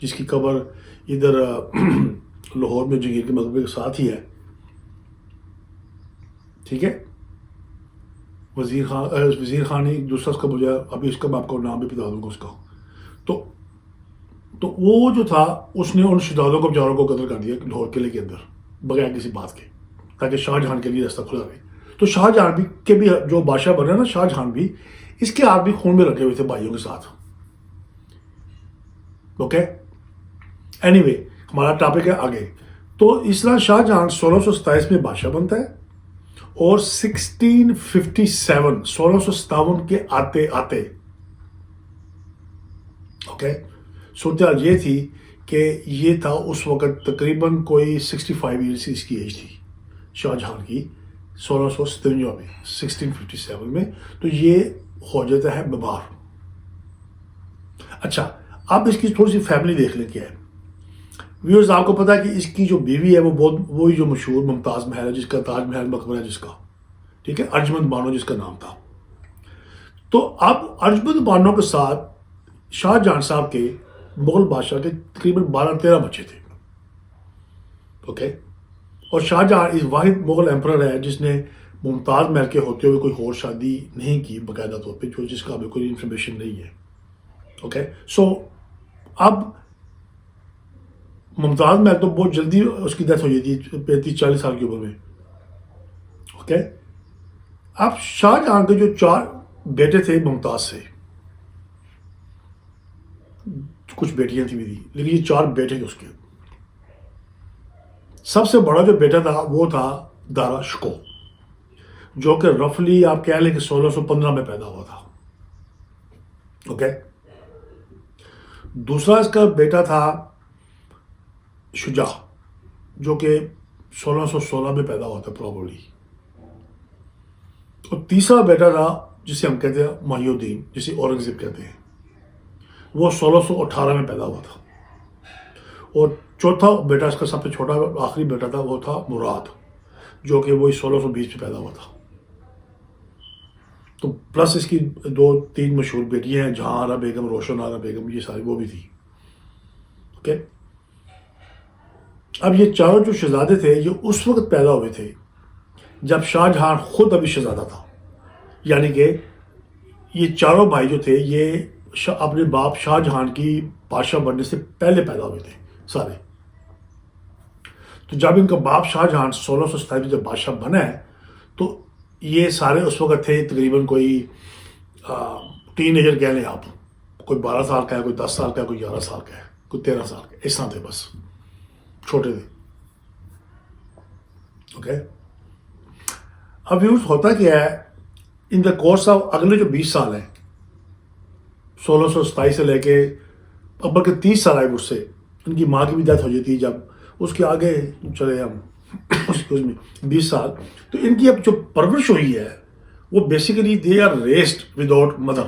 جس کی قبر ادھر لاہور میں جگیر کے مقبرے کے ساتھ ہی ہے. ٹھیک ہے. وزیر خان نہیں، دوسرا اس کا مجھے ابھی اس کا میں آپ کو نام بھی بتا دوں گا اس کا. تو وہ جو تھا اس نے ان شہزادوں کو بیچاروں کو قتل کر دیا لاہور قلعے کے اندر بغیر کسی بات کے، تاکہ شاہ جہاں کے لیے راستہ کھلا رہے. تو شاہ جہاں بھی کے بھی جو بادشاہ بنے نا، شاہ جہاں بھی اس کے ہاتھ بھی خون میں رکھے ہوئے تھے بھائیوں کے ساتھ. اوکے. اینی وے ہمارا ٹاپک ہے آگے. تو اس طرح شاہ جہاں 1627 میں بادشاہ بنتا ہے، اور 1657 کے آتے اوکے صورتحال یہ تھی کہ یہ تھا اس وقت تقریباً کوئی 65 ایئرس اس کی ایج تھی شاہ جہاں کی 1657 میں 1657 میں. تو یہ ہو جاتا ہے بیمار. اچھا اب اس کی تھوڑی سی فیملی دیکھ لیں کیا ہے. ویورز آپ کو پتا ہے کہ اس کی جو بیوی ہے وہ وہی جو مشہور ممتاز محل ہے، جس کا تاج محل مقبرہ ہے جس کا، ٹھیک ہے، ارجمند بانو جس کا نام تھا. تو اب ارجمند بانو کے ساتھ شاہ جہاں صاحب کے مغل بادشاہ کے تقریباً 12-13 بچے تھے. اوکے. اور شاہ جہاں اس واحد مغل ایمپرر ہے جس نے ممتاز محل کے ہوتے ہوئے کوئی اور شادی نہیں کی باقاعدہ طور پہ، جس کا ابھی کوئی انفارمیشن نہیں ہے. اوکے. سو اب ممتاز محل تو بہت جلدی اس کی ڈیتھ ہو جاتی ہے 35-40 سال کی عمر میں. اوکے. اب شاہ جہاں کے جو 4 بیٹے تھے ممتاز سے، کچھ بیٹیاں تھیں بھی، لیکن یہ 4 بیٹے تھے اس کے. سب سے بڑا جو بیٹا تھا وہ تھا دارا شکو، جو کہ رفلی آپ کہہ لیں کہ 1615 میں پیدا ہوا تھا. اوکے. دوسرا اس کا بیٹا تھا شجاع، جو کہ 1616 میں پیدا ہوا تھا پروبلی. اور تیسرا بیٹا تھا جسے ہم کہتے ہیں محی الدین، جسے اورنگزیب کہتے ہیں، وہ 1618 میں پیدا ہوا تھا. اور چوتھا بیٹا اس کا سب سے چھوٹا آخری بیٹا تھا وہ تھا مراد، جو کہ وہی 1620 میں پیدا ہوا تھا. تو پلس اس کی 2-3 مشہور بیٹیاں ہیں، جہاں آرا بیگم، روشن آرا بیگم، یہ ساری وہ بھی تھی. اوکے. اب یہ چاروں جو شہزادے تھے یہ اس وقت پیدا ہوئے تھے جب شاہ جہاں خود ابھی شہزادہ تھا. یعنی کہ یہ چاروں بھائی جو تھے یہ اپنے باپ شاہ جہاں کی بادشاہ بننے سے پہلے پیدا ہوئے تھے سارے. تو جب ان کا باپ شاہ جہاں 1627 میں جب بادشاہ بنا ہے تو یہ سارے اس وقت تھے تقریباً کوئی ٹین ایجر کہہ لیں آپ، کوئی 12 سال کا ہے، کوئی 10 سال کا ہے، کوئی 11 سال کا ہے، کوئی 13 سال کا ہے، اس طرح تھے، بس چھوٹے تھے. اوکے. اب یوز ہوتا کیا ہے ان دا کورس آف اگلے جو 20 سال ہیں 1627 سے لے کے اب بلکہ 30 سال آئے مجھ سے، ان کی ماں کی بھی ڈیتھ ہو جاتی ہے. جب اس کے آگے چلے ہم 20 سال، تو ان کی اب جو پرورش ہوئی ہے وہ basically they are raised without mother.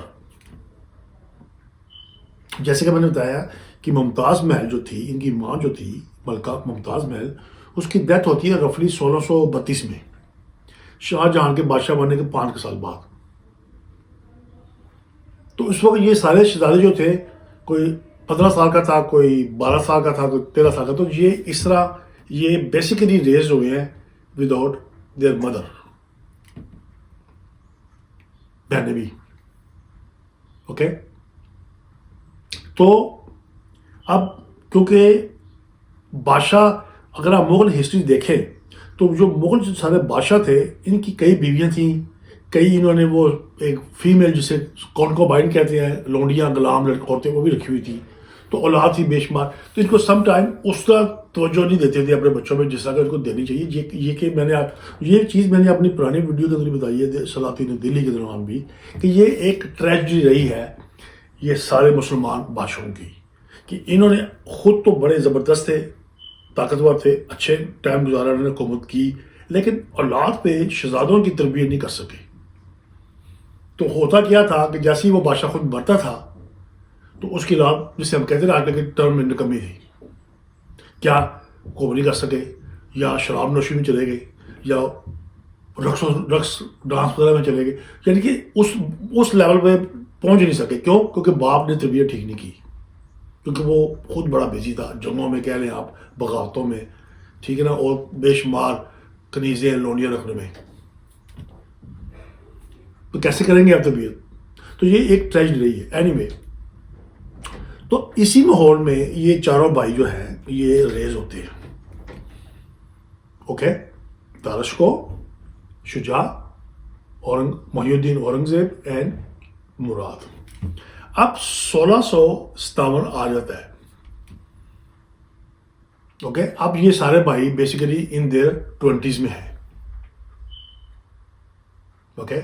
جیسے کہ میں نے بتایا کہ ممتاز محل جو تھی، ان کی ماں جو تھی ملکہ ممتاز محل، اس کی ڈیتھ ہوتی ہے رفلی 1632 میں، شاہ جہاں کے بادشاہ بننے کے 5 سال بعد. تو اس وقت یہ سارے شہزادے جو تھے، کوئی 15 سال کا تھا، کوئی 12 سال کا تھا، کوئی 13 سال کا. تو یہ اس طرح یہ بیسیکلی ریز ہوئے ہیں وداؤٹ دیئر مدر، بہنیں بھی. اوکے. تو اب کیونکہ بادشاہ، اگر آپ مغل ہسٹری دیکھیں تو جو مغل جو سارے بادشاہ تھے ان کی کئی بیویاں تھیں، کئی انہوں نے وہ ایک فیمیل جسے کونکوبائن کہتے ہیں، لونڈیاں غلام عورتیں، وہ بھی رکھی ہوئی تھی. تو اولاد تھی بے شمار. تو ان کو سم ٹائم اس طرح توجہ نہیں دیتے تھے اپنے بچوں میں جس طرح ان کو دینی چاہیے. یہ کہ میں نے یہ چیز میں نے اپنی پرانی ویڈیو کے اندر بتائی ہے سلاطین دلی کے دوران بھی، کہ یہ ایک ٹریجڈی رہی ہے یہ سارے مسلمان بادشاہوں کی، کہ انہوں نے خود تو بڑے زبردست تھے، طاقتور تھے، اچھے ٹائم گزارا، انہوں نے حکومت کی، لیکن اولاد پہ شہزادوں کی تربیت نہیں کر سکے. تو ہوتا کیا تھا کہ جیسے ہی وہ بادشاہ خود مرتا تھا تو اس کی اولاد، جسے ہم کہتے ہیں آج کے ٹرم میں نکمی تھی، کیا کو نہیں کر سکے، یا شراب نوشی میں چلے گئے، یا رقص ڈانس وغیرہ میں چلے گئے. یعنی کہ اس لیول پہ پہنچ نہیں سکے. کیوں؟ کیونکہ باپ نے تربیت ٹھیک نہیں کی. کیونکہ وہ خود بڑا بزی تھا جنگوں میں، کہہ لیں آپ بغاوتوں میں، ٹھیک ہے نا، اور بے شمار کنیزیں لونڈیاں رکھنے میں. تو کیسے کریں گے آپ طبیعت؟ تو یہ ایک ٹریجڈی رہی ہے. اینی وے، تو اسی ماحول میں یہ چاروں بھائی جو ہیں یہ ریز ہوتے ہیں. Okay, دارشکو، Shuja, Mohi Uddin Aurangzeb and مراد. اب 1657 آ جاتا ہے. اوکے، اب یہ سارے بھائی بیسیکلی ان دیئر 20s میں ہیں. اوکے،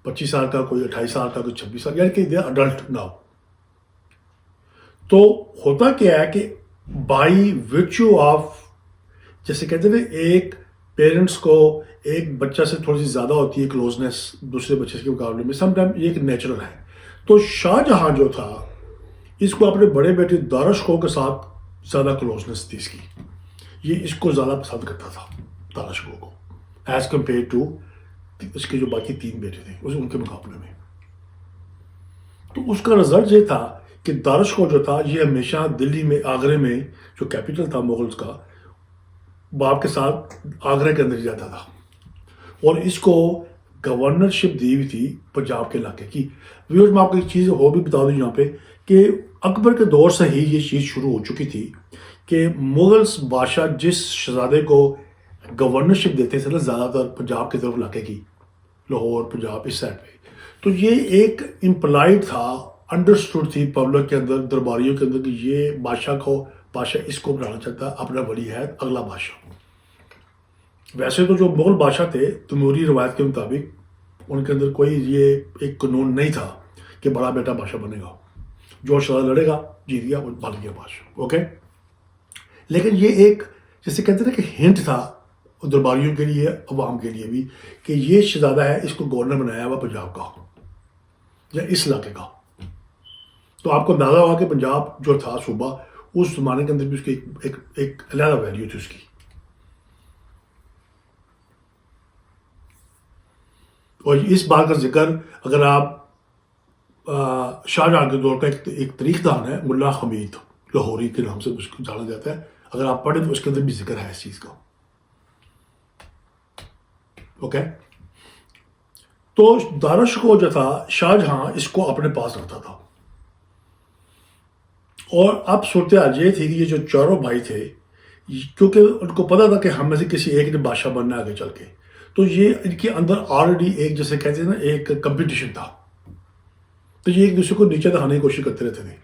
25 سال کا، کوئی 28 سال کا، کوئی 26 سال، یعنی کہ دے اڈلٹ ناؤ. تو ہوتا کیا ہے کہ بائی ویرچو آف، جیسے کہتے ہیں ایک پیرنٹس کو ایک بچہ سے تھوڑی سی زیادہ ہوتی ہے کلوزنس دوسرے بچے کے مقابلے میں، سم ٹائم یہ ایک نیچرل ہے. تو شاہ جہاں جو تھا اس کو اپنے بڑے بیٹے دارشکو کے ساتھ زیادہ کلوزنس تھی اس کی. یہ اس کو زیادہ پسند کرتا تھا دارشکو کو ایز کمپیئر ٹو اس کے جو باقی 3 بیٹے تھے ان کے مقابلے میں. تو اس کا رزلٹ یہ تھا کہ دارشکو جو تھا یہ ہمیشہ دلی میں، آگرے میں جو کیپٹل تھا مغلز کا، باپ کے ساتھ آگرہ کے اندر ہی جاتا تھا. اور اس کو گورنرشپ دی ہوئی تھی پنجاب کے علاقے کی. ویورز میں آپ کو ایک چیز اور بھی بتا دوں یہاں پہ کہ اکبر کے دور سے ہی یہ چیز شروع ہو چکی تھی کہ مغلز بادشاہ جس شہزادے کو گورنرشپ دیتے تھے نا زیادہ تر پنجاب کی طرف علاقے کی، لاہور، پنجاب، اس سائڈ پہ، تو یہ ایک امپلائڈ تھا، انڈرسٹوڈ تھی پبلک کے اندر، درباریوں کے اندر، کہ یہ بادشاہ اس کو بنانا چاہتا ہے اپنا ولی عہد اگلا بادشاہ. ویسے تو جو مغل بادشاہ تھے تیموری روایت کے مطابق ان کے اندر کوئی یہ ایک قانون نہیں تھا کہ بڑا بیٹا بادشاہ بنے گا، جو شہزادہ لڑے گا جیت گیا، وہ بن گیا بادشاہ. اوکے، لیکن یہ ایک جیسے کہتے ہیں کہ ہنٹ تھا درباریوں کے لیے، عوام کے لیے بھی، کہ یہ شہزادہ ہے، اس کو گورنر بنایا ہوا پنجاب کا یا اس علاقے کا. تو آپ کو اندازہ ہوا کہ پنجاب جو تھا صوبہ، اس زمانے کے اندر بھی اس کی ایک علیحدہ ویلیو تھی اس کی. اور اس بات کا ذکر اگر آپ شاہ جہاں کے دور کا ایک تاریخ دان ہے ملا حمید لاہوری کے نام سے اس کو جانا جاتا ہے، اگر آپ پڑھیں تو اس کے اندر بھی ذکر ہے اس چیز کا. اوکے، تو دارشکو جو تھا شاہ جہاں اس کو اپنے پاس رکھتا تھا. اور اب صورتحال یہ تھی کہ یہ جو چاروں بھائی تھے، کیونکہ ان کو پتا تھا کہ ہم میں سے کسی ایک نے بادشاہ بننا آگے چل کے، تو یہ ان کے اندر آلریڈی ایک جیسے کہتے ہیں نا ایک کمپٹیشن تھا. تو یہ ایک دوسرے کو نیچے دکھانے کی کوشش کرتے رہتے تھے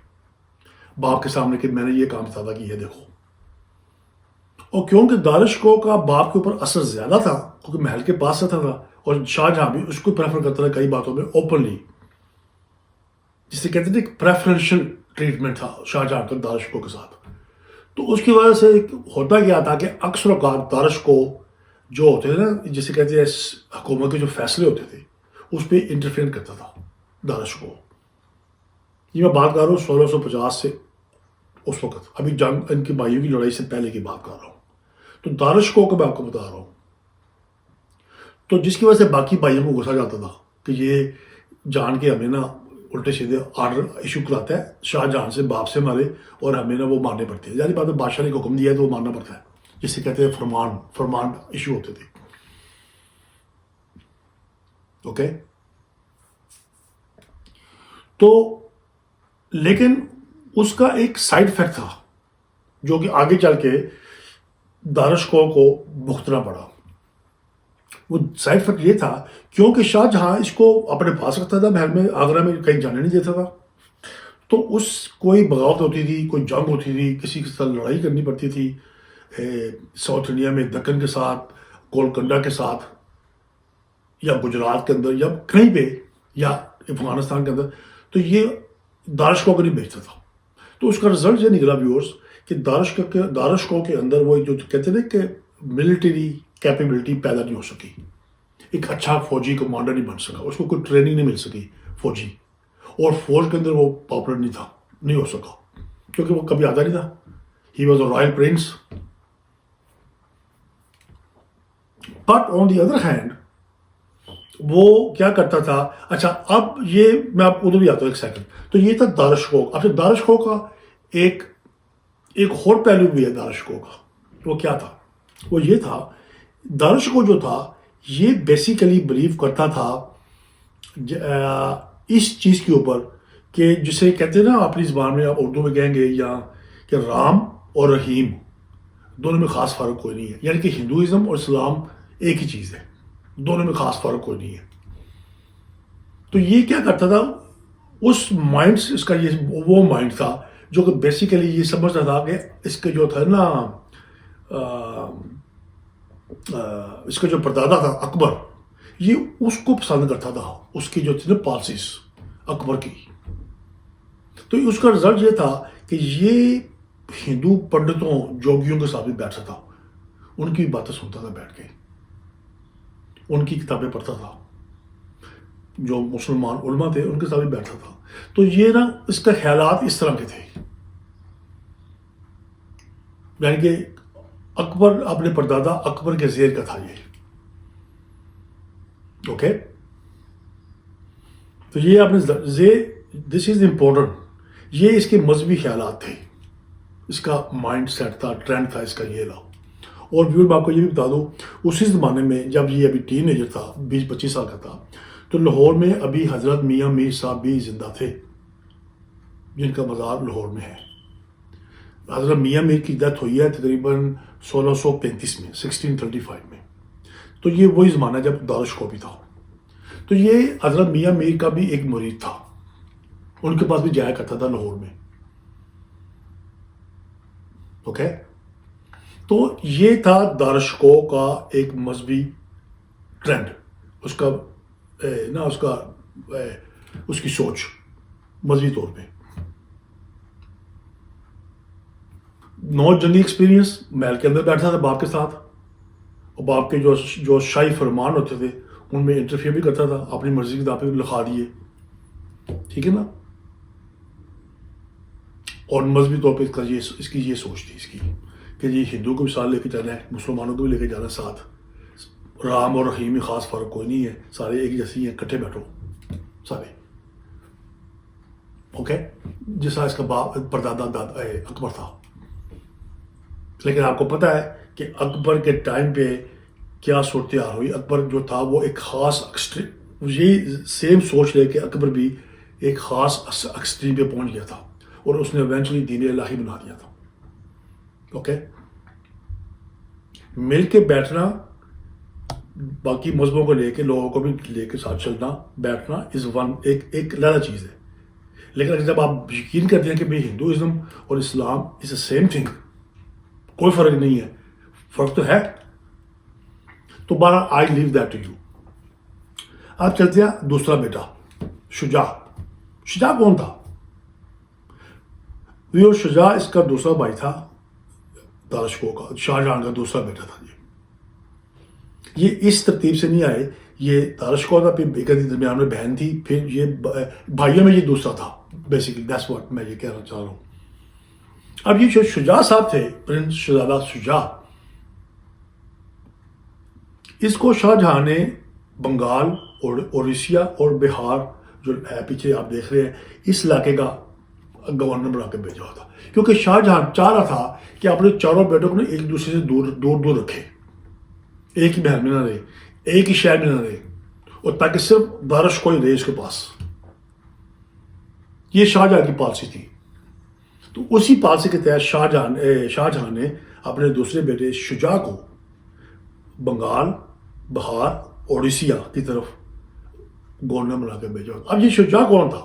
باپ کے سامنے کہ میں نے یہ کام کیا تھا، کہ یہ دیکھو. اور کیونکہ دارشکو کا باپ کے اوپر اثر زیادہ تھا کیونکہ محل کے پاس رہتا تھا، اور شاہ جہاں بھی اس کو پریفر کرتا تھا کئی باتوں میں اوپنلی، جسے کہتے تھے پریفرنشل ٹریٹمنٹ تھا شاہ جہاں کا دارشکو کے ساتھ. تو اس کی وجہ سے ہوتا کیا تھا کہ اکثر اوقات دارشکو جو ہوتے تھے نا، جسے کہتے ہیں حکومت کے جو فیصلے ہوتے تھے اس پہ انٹرفیئر کرتا تھا دارشکو. یہ میں بات کر رہا ہوں 1650 سے، اس وقت ابھی جنگ ان کی بھائیوں کی لڑائی سے پہلے کی بات کر رہا ہوں. تو دارشکو کو میں آپ کو بتا رہا ہوں، تو جس کی وجہ سے باقی بھائیوں کو غصہ جاتا تھا کہ یہ جان کے ہمیں نا الٹے سیدھے آرڈر ایشو کراتا ہے شاہ جہاں سے، باپ سے ہمارے، اور ہمیں نا وہ ماننے پڑتے ہیں. یعنی بات ہے بادشاہ نے حکم دیا ہے تو وہ ماننا پڑتا ہے، جسے کہتے ہیں فرمان ایشو ہوتے تھے. اوکے، تو لیکن اس کا ایک سائڈ افیکٹ تھا جو کہ آگے چل کے دارشکو کو بھگتنا پڑا. وہ سائڈ افیکٹ یہ تھا کیونکہ شاہ جہاں اس کو اپنے پاس رکھتا تھا محل میں، آگرہ میں کہیں جانے نہیں دیتا تھا. تو اس کوئی بغاوت ہوتی تھی، کوئی جنگ ہوتی تھی، کسی کے ساتھ لڑائی کرنی پڑتی تھی ساؤتھ انڈیا میں دکن کے ساتھ، گولکنڈا کے ساتھ، یا گجرات کے اندر، یا کہیں پہ، یا افغانستان کے اندر، تو یہ دارشکو کو نہیں بیچتا تھا. تو اس کا رزلٹ یہ نکلا ویورز کہ دارشکو کے اندر وہ جو کہتے ہیں کہ ملٹری کیپیبلٹی پیدا نہیں ہو سکی، ایک اچھا فوجی کمانڈر نہیں بن سکا، اس کو کوئی ٹریننگ نہیں مل سکی فوجی، اور فوج کے اندر وہ پاپولر نہیں ہو سکا کیونکہ وہ کبھی آتا نہیں تھا. He was a Royal prince. But on the other hand وہ کیا کرتا تھا. اچھا اب یہ میں آپ ادھر بھی آتا ہوں ایک سیکنڈ. تو یہ تھا دارشکوک. اب دارشکوک کا ایک اور پہلو بھی ہے دارشکوک کا. وہ کیا تھا؟ وہ یہ تھا دارشکو جو تھا یہ بیسیکلی بلیو کرتا تھا اس چیز کے اوپر کہ جسے کہتے ہیں نا اپنی زبان میں آپ اردو میں کہیں گے یا کہ رام اور رحیم دونوں میں خاص فرق کوئی نہیں ہے. یعنی کہ ہندوازم اور اسلام ایک ہی چیز ہے, دونوں میں خاص فرق کوئی نہیں ہے. تو یہ کیا کرتا تھا اس مائنڈ سے, اس کا یہ وہ مائنڈ تھا جو کہ بیسیکلی یہ سمجھتا تھا کہ اس کے جو تھا نا اس کا جو پردادا تھا اکبر, یہ اس کو پسند کرتا تھا, اس کی جو تھی نا پالسیز اکبر کی. تو اس کا رزلٹ یہ تھا کہ یہ ہندو پنڈتوں جوگیوں کے ساتھ بھی بیٹھتا تھا, ان کی باتیں سنتا تھا بیٹھ کے, ان کی کتابیں پڑھتا تھا, جو مسلمان علماء تھے ان کے ساتھ بھی بیٹھا تھا. تو یہ نا اس کا خیالات اس طرح کے تھے, یعنی کہ اکبر اپنے پردادا اکبر کے زیر کا تھا یہ. اوکے, تو یہ آپ نے دس از امپورٹنٹ. یہ اس کے مذہبی خیالات تھے, اس کا مائنڈ سیٹ تھا, ٹرینڈ تھا اس کا یہ لاؤ. اور ویور میں آپ کو یہ بھی بتا دوں اسی زمانے میں جب یہ ابھی ٹین ایجر تھا, 20-25 سال کا تھا, تو لاہور میں ابھی حضرت میاں میر صاحب بھی زندہ تھے جن کا مزار لاہور میں ہے. حضرت میاں میر کی ڈیتھ ہوئی ہے تقریباً 1635 میں, 1635 میں. تو یہ وہی زمانہ جب دارشکو بھی تھا. تو یہ حضرت میاں میر کا بھی ایک مرید تھا, ان کے پاس بھی جایا کرتا تھا لاہور میں. اوکے, تو یہ تھا دارشکو کا ایک مذہبی ٹرینڈ, اس کا نا اس کی سوچ مذہبی طور پہ. نو جنگی ایکسپیرینس, محل کے اندر بیٹھتا تھا باپ کے ساتھ, اور باپ کے جو شاہی فرمان ہوتے تھے ان میں انٹرفیئر بھی کرتا تھا, اپنی مرضی کے کتابیں لکھا دیے, ٹھیک ہے نا. اور مذہبی طور پہ اس کی یہ سوچ تھی اس کی کہ یہ ہندو کو بھی ساتھ لے کے جانا ہے, مسلمانوں کو بھی لے کے جانا ہے ساتھ. رام اور رحیم میں خاص فرق کوئی نہیں ہے, سارے ایک جیسے ہیں, اکٹھے بیٹھو سارے. اوکے, جیسا اس کا باپ پردادا اکبر تھا. لیکن آپ کو پتہ ہے کہ اکبر کے ٹائم پہ کیا صورتحال ہوئی. اکبر جو تھا وہ ایک خاص یہی سیم سوچ لے کے اکبر بھی ایک خاص ایکسٹریم پہ پہنچ گیا تھا, اور اس نے ایونچولی دین الہی بنا دیا تھا. اوکے, مل کے بیٹھنا, باقی مذہبوں کو لے کے, لوگوں کو بھی لے کے ساتھ چلنا بیٹھنا ایک علیحدہ چیز ہے. لیکن جب آپ یقین کرتے ہیں کہ بھائی ہندوازم اور اسلام از اے سیم تھنگ, کوئی فرق نہیں ہے, فرق تو ہے, تو بارہ آئی لیو دیٹ ٹو یو. آپ چلتے ہیں دوسرا بیٹا شجاع. شجاع کون تھا؟ شجاع اس کا دوسرا بھائی تھا دارشکو کا, شاہجہاں کا دوسرا بیٹا تھا. یہ اس ترتیب سے نہیں آئے, یہ دارشکو تھا, پھر بیگا کے درمیان میں بہن تھی, پھر یہ بھائیوں میں یہ دوسرا تھا. بیسیکلی دیٹس واٹ میں یہ کہنا چاہ رہا ہوں. اب یہ جو شجاع صاحب تھے, پرنس شہزادہ شجاع, اس کو شاہجہاں نے بنگال اور اوڑیسہ اور بہار جو ہے پیچھے آپ دیکھ رہے ہیں, اس علاقے کا گورنر بنا کے بھیجا تھا, کیونکہ شاہجہاں چاہ رہا تھا کہ اپنے چاروں بیٹوں کو نا ایک دوسرے سے دور رکھے, ایک ہی محل میں نہ رہے, ایک ہی شہر میں نہ رہے, اور تاکہ صرف دارشکو ہی رہے اس کے پاس. یہ شاہجہاں کی پالیسی تھی. تو اسی پالیسی کے تحت شاہجہاں نے اپنے دوسرے بیٹے شجاع کو بنگال, بہار, اوڑیسہ کی طرف گورنر بنا کے بھیجا. اب یہ شجاع کون تھا,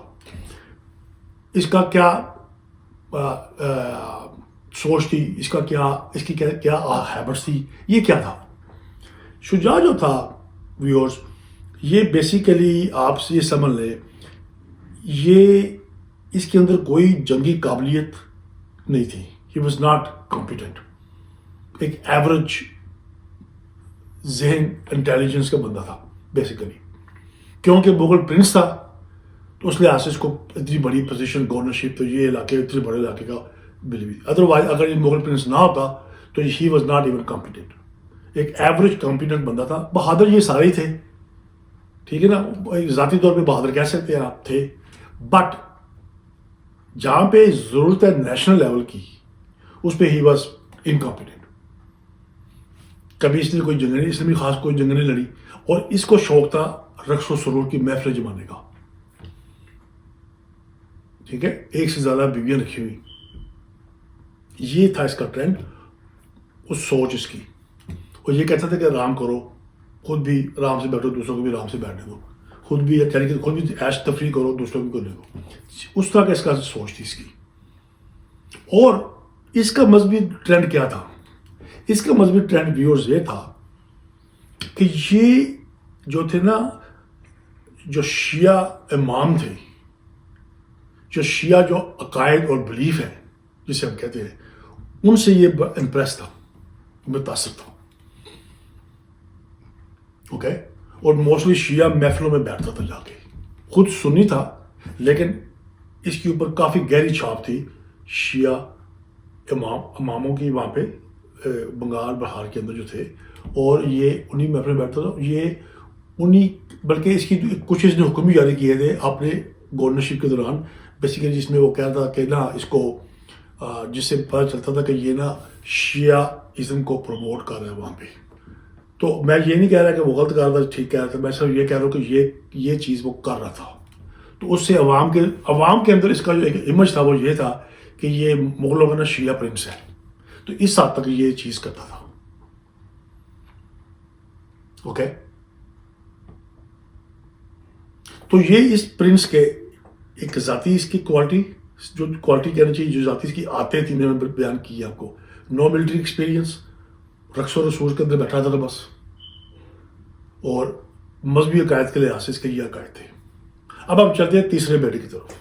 اس کا کیا سوچ تھی, اس کی کیا ہیبٹس تھی, یہ کیا تھا؟ شجاع جو تھا ویورز, یہ بیسیکلی آپ سے یہ سمجھ لیں, یہ اس کے اندر کوئی جنگی قابلیت نہیں تھی. He was not competent. ایک ایوریج ذہن انٹیلیجنس کا بندہ تھا بیسیکلی, کیونکہ مغل پرنس تھا تو اس لحاظ سے اس کو اتنی بڑی پوزیشن, گورنرشپ, تو یہ علاقے اتنے بڑے علاقے کا ملی ہوئی. ادروائز اگر یہ مغل پرنس نہ ہوتا تو he was not even competent. ایک ایوریج کمپیٹنٹ بندہ تھا. بہادر یہ سارے ہی تھے, ٹھیک ہے نا, ذاتی طور پہ بہادر کہہ سکتے ہیں آپ تھے, بٹ جہاں پہ ضرورت ہے نیشنل لیول کی اس پہ ہی واز انکمپیٹنٹ. کبھی اس نے کوئی جنگ نہیں, اس نے بھی خاص کوئی جنگ نہیں لڑی, اور اس کو شوق تھا رقص و سرور کی محفلیں جمانے کا. ٹھیک ہے, ایک سے زیادہ بیویاں رکھی ہوئی, یہ تھا اس کا ٹرینڈ, اس سوچ اس کی. اور یہ کہتا تھا کہ آرام کرو, خود بھی آرام سے بیٹھو, دوسروں کو بھی آرام سے بیٹھنے دو, خود بھی یعنی کہ خود بھی عیش تفریح کرو, دوسروں کو کرنے دو. اس طرح کا اس کا سوچ تھی اس کی. اور اس کا مذہبی ٹرینڈ کیا تھا؟ اس کا مذہبی ٹرینڈ ویورز یہ تھا کہ یہ جو تھے نا, جو شیعہ امام تھے, جو شیعہ جو عقائد اور بلیف ہے جسے ہم کہتے ہیں, ان سے یہ امپریس تھا, متاثر تھا. اوکے, اور موسٹلی شیعہ محفلوں میں بیٹھتا تھا جا کے. خود سنی تھا لیکن اس کے اوپر کافی گہری چھاپ تھی شیعہ اماموں کی وہاں پہ بنگال بہار کے اندر جو تھے, اور یہ انہی محفل میں بیٹھتا تھا. یہ انہی, بلکہ اس کی کچھ اس نے حکم بھی جاری کیے تھے اپنے گورنرشپ کے دوران, بیسیکلی جس میں وہ کہتا تھا کہ نا اس کو, جس سے پتہ چلتا تھا کہ یہ نا شیعہ ازم کو پروموٹ کر رہا ہے وہاں پہ. تو میں یہ نہیں کہہ رہا کہ وہ غلط کر رہا تھا, ٹھیک کہہ رہا تھا, میں صرف یہ کہہ رہا ہوں کہ یہ چیز وہ کر رہا تھا. تو اس سے عوام کے اندر اس کا جو ایک امیج تھا وہ یہ تھا کہ یہ مغلوں کا نا شیعہ پرنس ہے. تو اس حد تک یہ چیز کرتا تھا. اوکے, تو یہ اس پرنس کے ایک ذاتی اس کی کوالٹی, جو کوالٹی کہنا چاہیے, جو ذاتی اس کی عادتیں تھیں, میں نے بیان کی آپ کو. نو ملٹری ایکسپیرینس, رقص و رسوخ کے اندر بیٹھا تھا بس, اور مذہبی عقائد کے لحاظ سے اس کے یہ عقائد تھے. اب ہم چلتے ہیں تیسرے بیٹے کی طرف,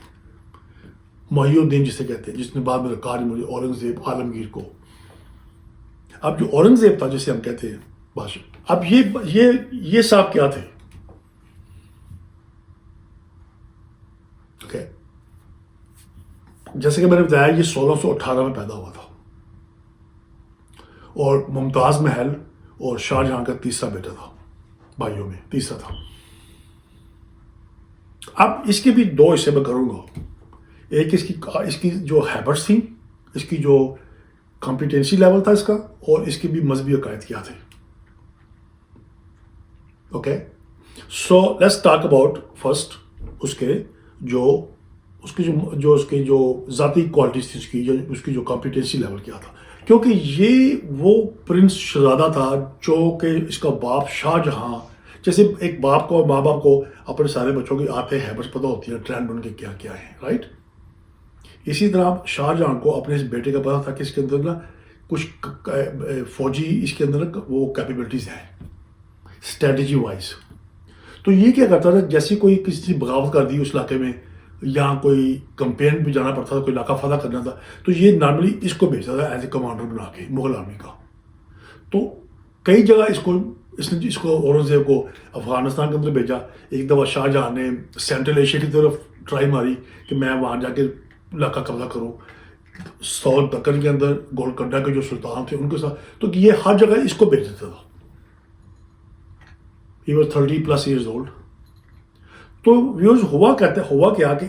محی الدین جسے کہتے ہیں, جس نے بعد میں رکھا مجھے اورنگزیب عالمگیر کو. اب جو اورنگزیب تھا جسے ہم کہتے ہیں بادشاہ, اب یہ صاحب کیا تھے؟ اوکے, جیسے کہ میں نے بتایا یہ 1618 میں پیدا ہوا تھا, اور ممتاز محل اور شاہ جہاں کا تیسرا بیٹا تھا, بھائیوں میں تیسرا تھا. اب اس کے بھی دو حصے میں کروں گا. ایک اس کی جو ہیبٹس تھیں, اس کی جو کمپیٹنسی لیول تھا اس کا, اور اس کی بھی مذہبی عقائد کیا تھے. Okay, so let's talk about first اس کے جو ذاتی کوالٹیز تھی, اس کی جو کمپیٹنسی لیول کیا تھا. کیونکہ یہ وہ پرنس شہزادہ تھا جو کہ اس کا باپ شاہ جہاں, جیسے ایک باپ کو اور ماں باپ کو اپنے سارے بچوں کی آتے ہیبٹس پتہ ہوتی ہیں, ٹرینڈ ان کے کیا کیا ہیں, رائٹ. اسی طرح شاہ جہاں کو اپنے اس بیٹے کا پتا تھا کہ اس کے اندر نا کچھ فوجی اس کے اندر وہ کیپیبلٹیز ہیں اسٹریٹجی وائز. تو یہ کیا کرتا تھا, جیسے کوئی کسی بغاوت کر دی اس علاقے میں, یا کوئی کمپین بھی جانا پڑتا تھا, کوئی علاقہ فتح کرنا تھا, تو یہ نارملی اس کو بھیجتا تھا ایز اے کمانڈر بنا کے مغل آرمی کا. تو کئی جگہ اس نے اورنگزیب کو افغانستان کے اندر بھیجا. ایک دفعہ شاہ جہاں نے سینٹرل ایشیا کی طرف ٹرائی ماری کہ میں وہاں جا کے علاقہ قبضہ کروں. ساؤتھ دکن کے اندر گولکنڈہ کے جو سلطان تھے ان کے ساتھ, تو یہ ہر جگہ اس کو بھیج دیتا تھا. He was 30+ years old. تو ویورز ہوا کیا کہ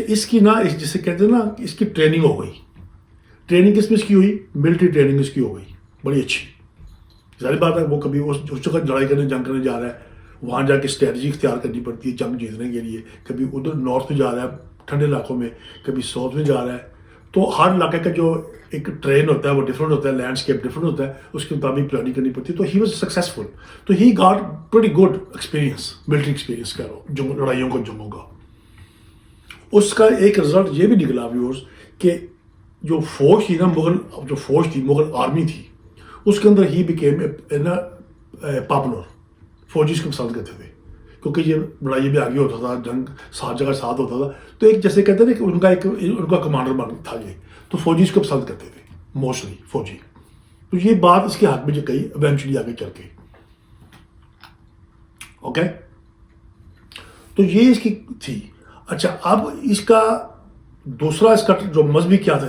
اس کی نا جسے کہتے ہیں نا اس کی ٹریننگ ہو گئی. ٹریننگ کس میں اس کی ہوئی؟ ملٹری ٹریننگ اس کی ہو گئی بڑی اچھی. ظاہر بات ہے وہ کبھی اس جگہ لڑائی کرنے جنگ کرنے جا رہا ہے, وہاں جا کے اسٹریٹجی اختیار کرنی پڑتی ہے جنگ جیتنے کے لیے. کبھی ادھر نارتھ میں جا رہا ہے ٹھنڈے علاقوں میں, کبھی ساؤتھ میں جا رہا ہے. تو ہر علاقے کا جو ایک ٹرین ہوتا ہے وہ ڈفرینٹ ہوتا ہے, لینڈسکیپ ڈفرینٹ ہوتا ہے, اس کے مطابق پلاننگ کرنی پڑتی ہے. تو ہی واز سکسیزفل. تو he got pretty good experience, military experience کہہ رہا ہوں, لڑائیوں کو جنگوں کا. اس کا ایک رزلٹ یہ بھی نکلا ویورز کہ جو فوج تھی نا مغل آرمی تھی, اس کے اندر ہی بیکیم پاپولر. فوجی اس کو پسند کرتے تھے کیونکہ یہ لڑائی میں آگے ہوتا تھا, جنگ سات جگہ ساتھ ہوتا تھا. تو ایک جیسے کہتے ہیں نا کہ ان کا کمانڈر بن تھا یہ, تو فوجی اس کو پسند کرتے تھے موسٹلی فوجی. تو یہ بات اس کے حق میں جو کہی ایونچولی آگے چل کے. اوکے, تو یہ اس کی تھی. اچھا, اب اس کا دوسرا اس کا جو مذہبی کیا تھا,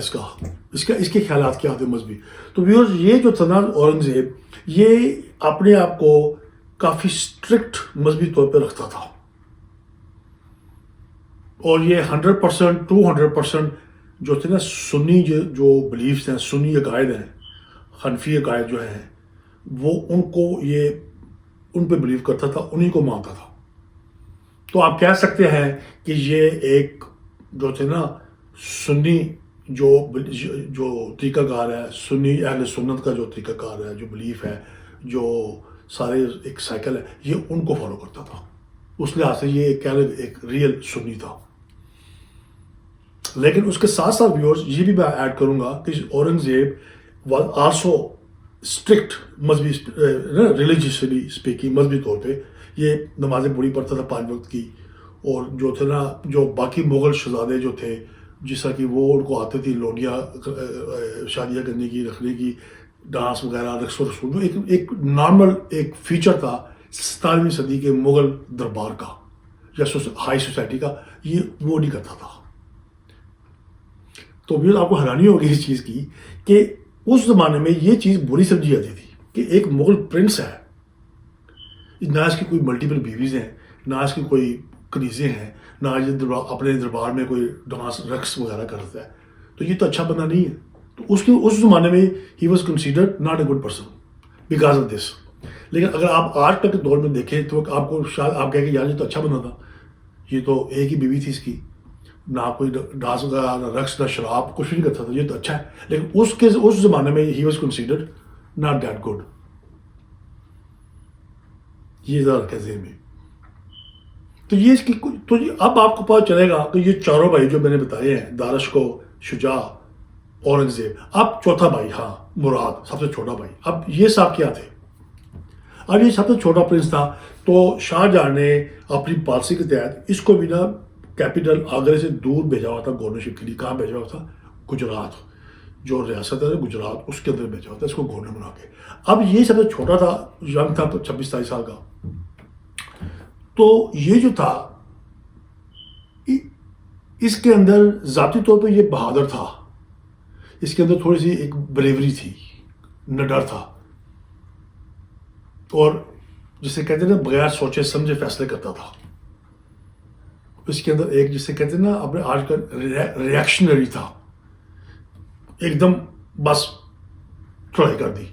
اس کے خیالات کیا تھے مذہبی. تو ویورز یہ جو تھا نا اورنگزیب, یہ اپنے آپ کو کافی اسٹرکٹ مذہبی طور پہ رکھتا تھا، اور یہ 100% 200% جو تھے نا سنی جو بلیفس ہیں، سنی عقائد ہیں، حنفی عقائد جو ہیں، وہ ان پہ بلیو کرتا تھا، انہی کو مانتا تھا. تو آپ کہہ سکتے ہیں کہ یہ ایک جو تھے نا سنی جو طریقہ کار ہے، سنی اہل سنت کا جو طریقہ کار ہے، جو بلیف ہے، جو سارے ایک سائیکل ہے، یہ ان کو فالو کرتا تھا. اس لحاظ سے یہ ایک ریئل سنی تھا. لیکن اس کے ساتھ ساتھ ویورز یہ بھی میں ایڈ کروں گا کہ اورنگزیب واز آلسو اسٹرکٹ مذہبی ریلیجیسلی اسپیکنگ، مذہبی طور پہ یہ نمازیں پوری پڑھتا تھا 5 وقت کی. اور جو تھے نا جو باقی مغل شہزادے جو تھے، جس طرح کہ وہ ان کو آتی تھی لونیاں شادیاں کرنے کی، رکھنے کی، ڈانس وغیرہ، رقص و رسوم، جو ایک نارمل ایک فیچر تھا 17ویں صدی کے مغل دربار کا یا ہائی سوسائٹی کا، یہ وہ نہیں کرتا تھا. تو بھی آپ کو حیرانی ہوگی اس چیز کی کہ اس زمانے میں یہ چیز بری سمجھی جاتی تھی کہ ایک مغل پرنس ہے، نہ اس کی کوئی ملٹیپل بیویز ہیں، نہ اس کی کوئی کنیزیں ہیں، نہ یہ اپنے دربار میں کوئی ڈانس رقص وغیرہ کرتا ہے، تو یہ تو اچھا بندہ نہیں ہے. تو اس زمانے میں he was considered not a good person because of this. لیکن اگر آپ آج تک کے دور میں دیکھیں تو آپ کو شاید آپ کہیں کہ یار یہ تو اچھا بندہ تھا، یہ تو ایک ہی بیوی تھی اس کی، نہ کوئی ڈانس وغیرہ، نہ رقص، نہ شراب، کچھ نہیں کرتا تھا، یہ تو اچھا ہے. لیکن اس زمانے میں he was considered not that good. یہ ذرا رکھیں ذہن میں. تو یہ اس کی تو اب آپ کو پتہ چلے گا کہ یہ چاروں بھائی جو میں نے بتائے ہیں، داراشکو، شجاع، اورنگزیب، اب چوتھا بھائی، ہاں، مراد، سب سے چھوٹا بھائی، اب یہ سب کیا تھے؟ اب یہ سب سے چھوٹا پرنس تھا. تو شاہ جہاں نے اپنی پالیسی کے تحت اس کو بھی نا کیپٹل آگرے سے دور بھیجا ہوا تھا گورنرشپ کے لیے. کہاں بھیجا ہوا تھا؟ گجرات، جو ریاست ہے گجرات، اس کے اندر بھیجا ہوا تھا اس کو گورنر بنا کے. اب یہ سب سے چھوٹا تھا، ینگ تھا، 26-27 سال کا. تو یہ جو تھا اس کے اندر ذاتی طور پہ یہ بہادر تھا، اس کے اندر تھوڑی سی ایک بریوری تھی، نڈر تھا، اور جسے کہتے ہیں نا بغیر سوچے سمجھے فیصلے کرتا تھا. اس کے اندر ایک جسے کہتے ہیں نا اپنے آج کل ریئیکشنری تھا، ایک دم بس ٹرائی کر دی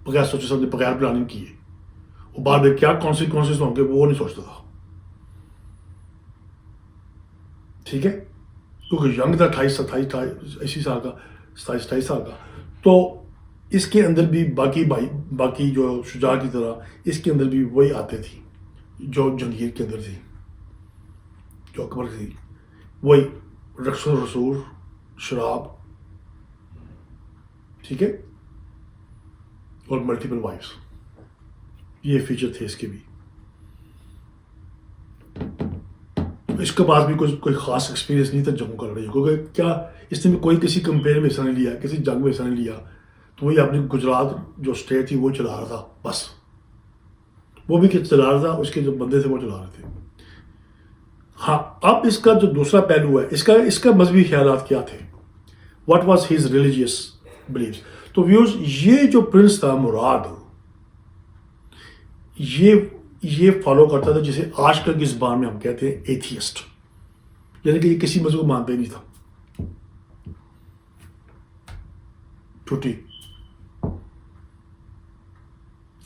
بغیر سوچے سمجھے، بغیر پلاننگ کیے، اور بعد میں کیا کانسیکوینسز ہوں گے وہ نہیں سوچتا تھا. ٹھیک ہے، کیونکہ ینگ تھا، 28 سال کا، 27 سال کا. تو اس کے اندر بھی باقی جو شجاع کی طرح اس کے اندر بھی وہی آتے تھی جو جنگیر کے اندر تھی، جو اکبر تھی، وہی رقص و رسوخ، شراب، ٹھیک ہے، اور ملٹیپل وائفس. یہ فیچر تھے اس کے بھی. اس کے پاس بھی کوئی خاص ایکسپیرینس نہیں تھا جنگوں کا لڑائی، کیونکہ کیا اس نے بھی کوئی کسی کمپین میں حصہ نہیں لیا، کسی جنگ میں حصہ نہیں لیا. تو وہی اپنی گجرات جو اسٹیٹ تھی وہ چلا رہا تھا بس. وہ بھی چلا رہا تھا، اس کے جو بندے تھے وہ چلا رہے تھے. ہاں، اب اس کا جو دوسرا پہلو ہے، اس کا مذہبی خیالات کیا تھے، what was his religious beliefs. تو ویورز، یہ جو پرنس تھا مراد، یہ فالو کرتا تھا جسے آج کل کی زبان میں ہم کہتے ہیں ایتھیسٹ، یعنی کہ یہ کسی مذہب کو مانتا ہی نہیں تھا. چھٹی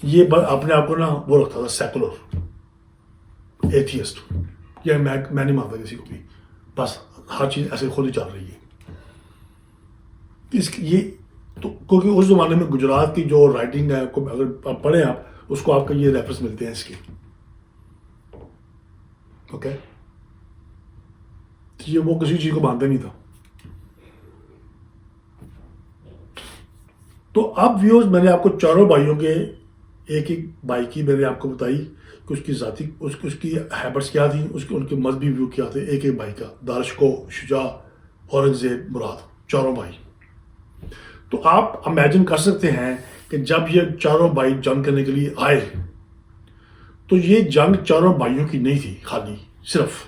یہ اپنے آپ کو نا وہ رکھتا تھا سیکولر ایتھیسٹ، یا میں نہیں مانتا کسی کو بھی، بس ہر چیز ایسے خود ہی چل رہی ہے. یہ تو کیونکہ اس زمانے میں گجرات کی جو رائٹنگ ہے، اگر آپ پڑھیں آپ اس کو، آپ کا یہ ریفرنس ملتے ہیں اس کے. اوکے، یہ وہ کسی چیز کو مانتا نہیں تھا. تو اب ویورز، میں نے آپ کو چاروں بھائیوں کے ایک بھائی کی میں نے آپ کو بتائی کہ اس کی ذاتی اس کی ہیبٹس کیا تھیں، ان کے مذہبی ویو کیا تھے. ایک بھائی کا، داراشکو، شجاع، اورنگزیب، مراد، چاروں بھائی. تو آپ امیجن کر سکتے ہیں کہ جب یہ چاروں بھائی جنگ کرنے کے لیے آئے تو یہ جنگ چاروں بھائیوں کی نہیں تھی خالی، صرف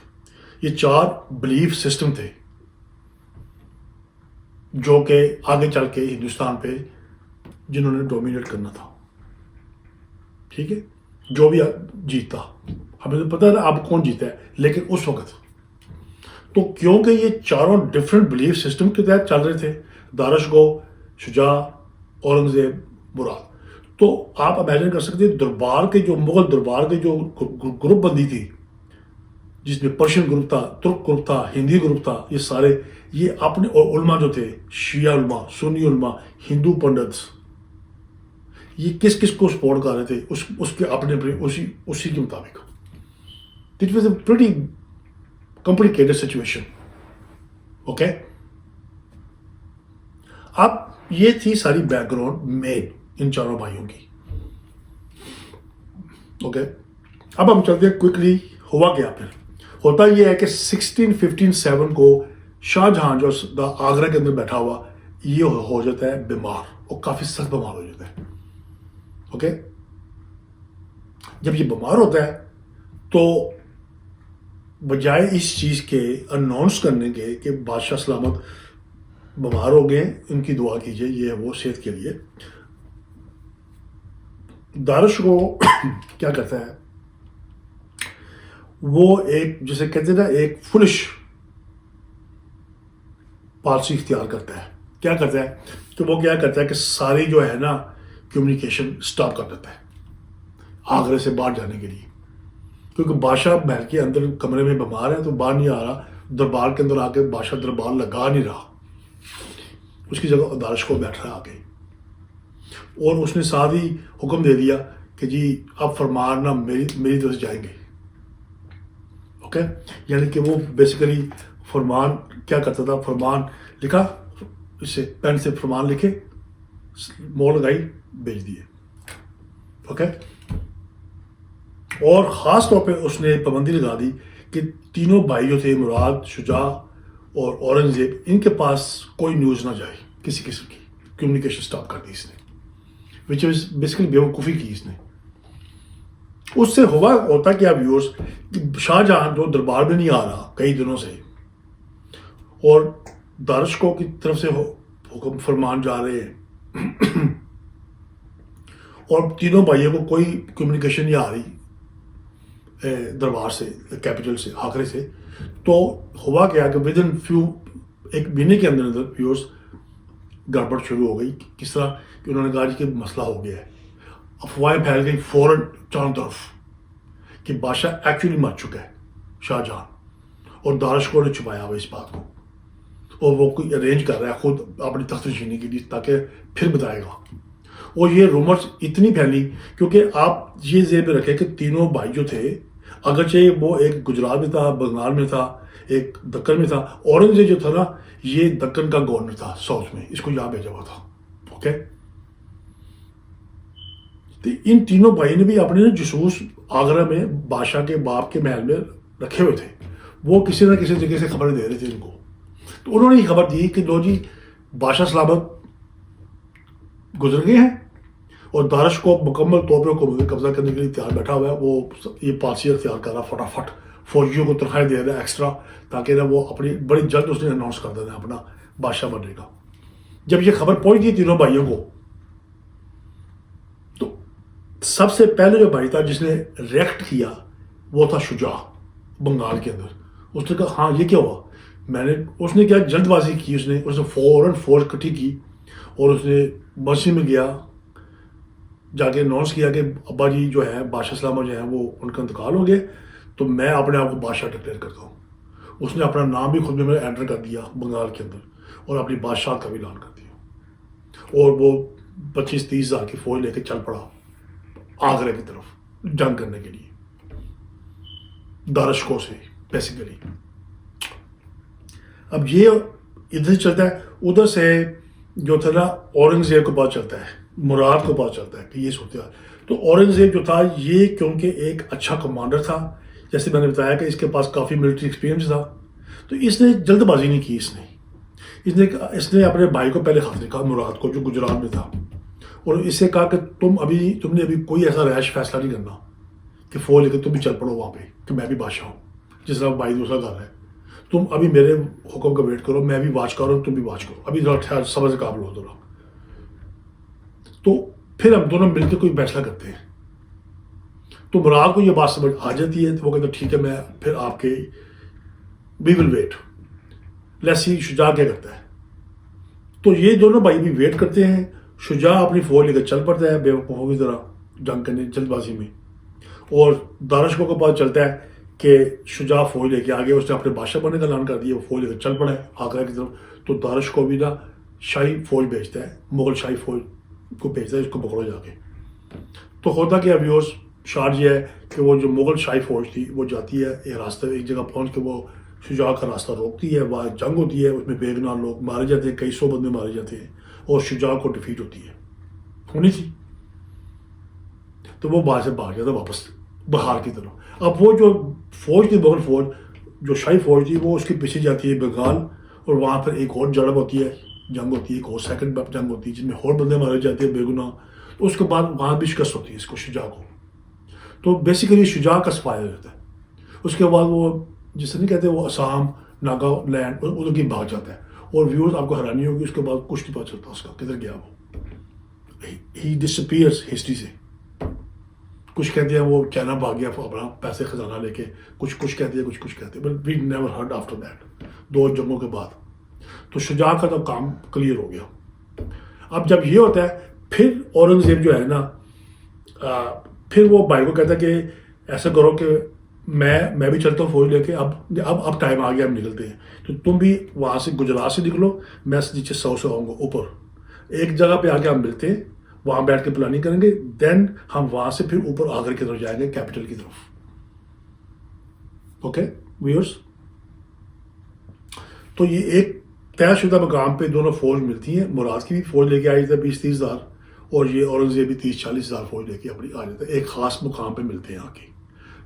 یہ 4 بلیف سسٹم تھے جو کہ آگے چل کے ہندوستان پہ جنہوں نے ڈومینیٹ کرنا تھا. ٹھیک ہے، جو بھی جیتا، ہمیں تو پتہ ہے اب کون جیتا ہے، لیکن اس وقت تو کیونکہ یہ چاروں ڈفرینٹ بلیف سسٹم کے تحت چل رہے تھے، دارش گو، شجاع، اورنگزیب، مراد، تو آپ امیجن کر سکتے ہیں دربار کے جو مغل دربار کے جو گروپ بندی تھی، جس میں پرشین گروپ تھا، ترک گروپ تھا، ہندی گروپ تھا، یہ سارے یہ اپنے علماء جو تھے، شیعہ علماء، سنی علماء، ہندو پنڈتس، یہ کس کس کو سپورٹ کر رہے تھے اس کے اپنے اسی کے مطابق. It was a pretty complicated situation. Okay, اب یہ تھی ساری بیک گراؤنڈ مین ان چاروں بھائیوں کی. اوکے، اب ہم چلتے ہیں کوئکلی. ہوا کیا پھر؟ ہوتا یہ ہے کہ 1657 کو شاہ جہاں جو آگرہ کے اندر بیٹھا ہوا یہ ہو جاتا ہے بیمار، اور کافی سخت بیمار ہو جاتا ہے. اوکے، جب یہ بیمار ہوتا ہے تو بجائے اس چیز کے اناؤنس کرنے کے کہ بادشاہ سلامت بیمار ہو گئے، ان کی دعا کیجئے، یہ وہ صحت کے لیے، دارش کو کیا کرتا ہے، وہ ایک جسے کہتے ہیں نا ایک فلش پالسی اختیار کرتا ہے. کیا کرتا ہے کہ وہ کیا کرتا ہے کہ ساری جو ہے نا کمیونیکیشن سٹاپ کر دیتا ہے آگرے سے باہر جانے کے لیے، کیونکہ بادشاہ محل کے اندر کمرے میں بیمار ہے تو باہر نہیں آ رہا، دربار کے اندر آ کے بادشاہ دربار لگا نہیں رہا، اس کی جگہ دارش کو بیٹھ رہا آ کے، اور اس نے ساتھ ہی حکم دے دیا کہ جی اب فرمان نہ میری طرف سے جائیں گے. اوکے، یعنی کہ وہ بیسیکلی فرمان کیا کرتا تھا، فرمان لکھا، اس سے پین سے فرمان لکھے، مور لگائی، بھیج دیے. اوکے، اور خاص طور پہ اس نے پابندی لگا دی کہ تینوں بھائی جو تھے، مراد، شجاع اور اورنگزیب، ان کے پاس کوئی نیوز نہ جائے کسی قسم کی. کمیونیکیشن سٹاپ کر دی اس نے، وچ از بیسیکلی بیوقوفی کی اس نے. اس سے ہوتا کیا ویورز کہ شاہ جہاں جو دربار میں نہیں آ رہا کئی دنوں سے، اور دارش کو کی طرف سے حکم فرمان جا رہے ہیں، اور تینوں بھائیوں کو کوئی کمیونیکیشن نہیں آ رہی دربار سے، کیپٹل سے، آگرے سے. تو ہوا کیا کہ ود ان ایک مہینے کے اندر ویورز گڑبڑ شروع ہو گئی. کس طرح کہ انہوں نے کہا کہ مسئلہ ہو گیا ہے، افواہیں پھیل گئی فوراً چاروں طرف کہ بادشاہ ایکچولی مر چکا ہے شاہ جہاں، اور دارش کو نے چھپایا ہوا اس بات کو، اور وہ کوئی ارینج کر رہا ہے خود اپنی تخت نشینی کے لیے تاکہ پھر بتائے گا. اور یہ رومرز اتنی پھیلی کیونکہ آپ یہ ذہن میں رکھیں کہ تینوں بھائی جو تھے، اگرچہ وہ ایک گجرات میں تھا، بنگال میں تھا، ایک دکن میں تھا، اورنگزیب جو تھا نا یہ دکن کا گورنر تھا ساؤتھ میں، اس کو یہاں بھیجا ہوا تھا. اوکے، تو ان تینوں بھائی نے بھی اپنے جاسوس آگرہ میں بادشاہ کے باپ کے محل میں رکھے ہوئے تھے، وہ کسی نہ کسی جگہ سے خبریں دے رہے تھے ان کو. تو انہوں نے یہ خبر دی کہ لو جی بادشاہ سلامت گزر گئے ہیں، اور دارش کو مکمل طور پہ قبضہ کرنے کے لیے تیار بیٹھا ہوا ہے. وہ یہ پالیسی اختیار کر رہا فٹافٹ، فوجیوں کو تنخواہیں دے رہا ہے ایکسٹرا، تاکہ نا وہ اپنی بڑی جلد اس نے اناؤنس کر دینا اپنا بادشاہ بننے کا. جب یہ خبر پہنچ گئی تینوں بھائیوں کو، تو سب سے پہلے جو بھائی تھا جس نے ریئیکٹ کیا وہ تھا شجاع بنگال کے اندر. اس نے کہا ہاں یہ کیا ہوا، اس نے کیا جلد بازی کی، اس نے فوراً فوج اکٹھی کی، اور اس نے مسجد میں گیا، جا کے اناؤنس کیا کہ ابا جی جو ہے بادشاہ سلامت جو ہے وہ ان کا انتقال ہو گیا، تو میں اپنے آپ کو بادشاہ ڈکلیئر کرتا ہوں. اس نے اپنا نام بھی خود میں انٹر کر دیا بنگال کے اندر، اور اپنی بادشاہ کا بھی اعلان کر دیا، اور وہ 25-30 ہزار کی فوج لے کے چل پڑا آگرے کی طرف جنگ کرنے کے لیے دارشکو سے بیسیکلی. اب یہ ادھر سے چلتا ہے، ادھر سے جو تھا نا اورنگزیب کو پتہ چلتا ہے، مراد کو پتہ چلتا ہے کہ یہ صورتحال. تو اورنگزیب جو تھا یہ کیونکہ ایک اچھا کمانڈر تھا، جیسے میں نے بتایا کہ اس کے پاس کافی ملٹری ایکسپیرینس تھا، تو اس نے جلد بازی نہیں کی. اس نے اپنے بھائی کو پہلے خط لکھا، مراد کو، جو گجرات میں تھا، اور اس سے کہا کہ تم نے ابھی کوئی ایسا ریش فیصلہ نہیں کرنا کہ فوج لے کے تم بھی چل پڑو وہاں پہ کہ میں بھی بادشاہ ہوں، جس طرح بھائی دوسرا کر رہا ہے. تم ابھی میرے حکم کا ویٹ کرو، میں بھی واچ کر رہا ہوں، تم بھی واچ کرو، ابھی ذرا صبر سے قابل ہو ذرا، تو پھر ہم دونوں مل کے کوئی فیصلہ کرتے ہیں. تو مراد کو یہ بات سمجھ آ جاتی ہے، تو وہ کہتا ہے ٹھیک ہے میں پھر آپ کے وی ول ویٹ، لیسی شجاع کیا کرتا ہے. تو یہ دونوں بھائی بھی ویٹ کرتے ہیں. شجاع اپنی فوج لے کر چل پڑتا ہے بے وقوفوں کی طرح جنگ کرنے جلد بازی میں، اور دارشکو کو پتہ چلتا ہے کہ شجاع فوج لے کے آگے، اس نے اپنے بادشاہ بننے کا اعلان کر دیا، وہ فوج لے کر چل پڑا ہے آگرہ کی طرف. تو دارشکو بھی نا شاہی فوج بھیجتا ہے، مغل شاہی فوج کو بھیجتا ہے اس کو پکڑو جا کے. تو ہوتا کیا ویورز، شارٹ یہ ہے کہ وہ جو مغل شاہی فوج تھی وہ جاتی ہے ایک راستہ، ایک جگہ پہنچ کے وہ شجاع کا راستہ روکتی ہے، وہاں جنگ ہوتی ہے، اس میں بے گناہ لوگ مارے جاتے ہیں، کئی 100 بندے مارے جاتے ہیں، اور شجاع کو ڈیفیٹ ہوتی ہے، ہونی تھی. تو وہ باہر سے بھاگ جاتا ہے واپس بہار کی طرف. اب وہ جو فوج تھی مغل فوج، جو شاہی فوج تھی، وہ اس کے پیچھے جاتی ہے بنگال، اور وہاں پر ایک اور جڑب ہوتی ہے، جنگ ہوتی ہے، ایک اور سیکنڈ جنگ ہوتی ہے جس میں اور بندے مارے جاتے ہیں بے گناہ. تو اس کے بعد وہاں بھی شکست ہوتی ہے اس کو، شجاع کو. تو بیسیکلی شجاع کا سپاہی ہو جاتا ہے. اس کے بعد وہ جسے نہیں کہتے، وہ آسام ناگا لینڈ ادھر کی بھاگ جاتا ہے. اور ویورز آپ کو حیرانی ہوگی، اس کے بعد کچھ نہیں پتہ چلتا اس کا کدھر گیا وہ. ہی ڈسپیئرس ہسٹری سے. کچھ کہتے ہیں وہ چائنا بھاگ گیا اپنا پیسے خزانہ لے کے، کچھ کہتے ہیں کچھ کہتے ہیں، but we never heard after that. 2 جنگوں کے بعد تو شجاع کا تو کام کلیئر ہو گیا. اب جب یہ ہوتا ہے پھر اورنگزیب جو ہے نا، پھر وہ بھائی کو کہتا ہے کہ ایسا کرو کہ میں بھی چلتا ہوں فوج لے کے، اب ٹائم آ گیا، ہم نکلتے ہیں. تو تم بھی وہاں سے گجرات سے نکلو، میں نیچے 100 سے آؤں گا اوپر، ایک جگہ پہ آ کے ہم ملتے ہیں، وہاں بیٹھ کے پلاننگ کریں گے، دین ہم وہاں سے پھر اوپر آگرہ کی طرف جائیں گے، کیپٹل کی طرف. اوکے ویورز، تو یہ ایک طے شدہ مقام پہ دونوں فوج ملتی ہیں. مراد کی بھی فوج لے کے آئی تھی 20-30 ہزار، اور یہ اورنگزیب بھی 30-40 ہزار فوج لے کے اپنی آ جاتا ہے. ایک خاص مقام پہ ملتے ہیں آ کے،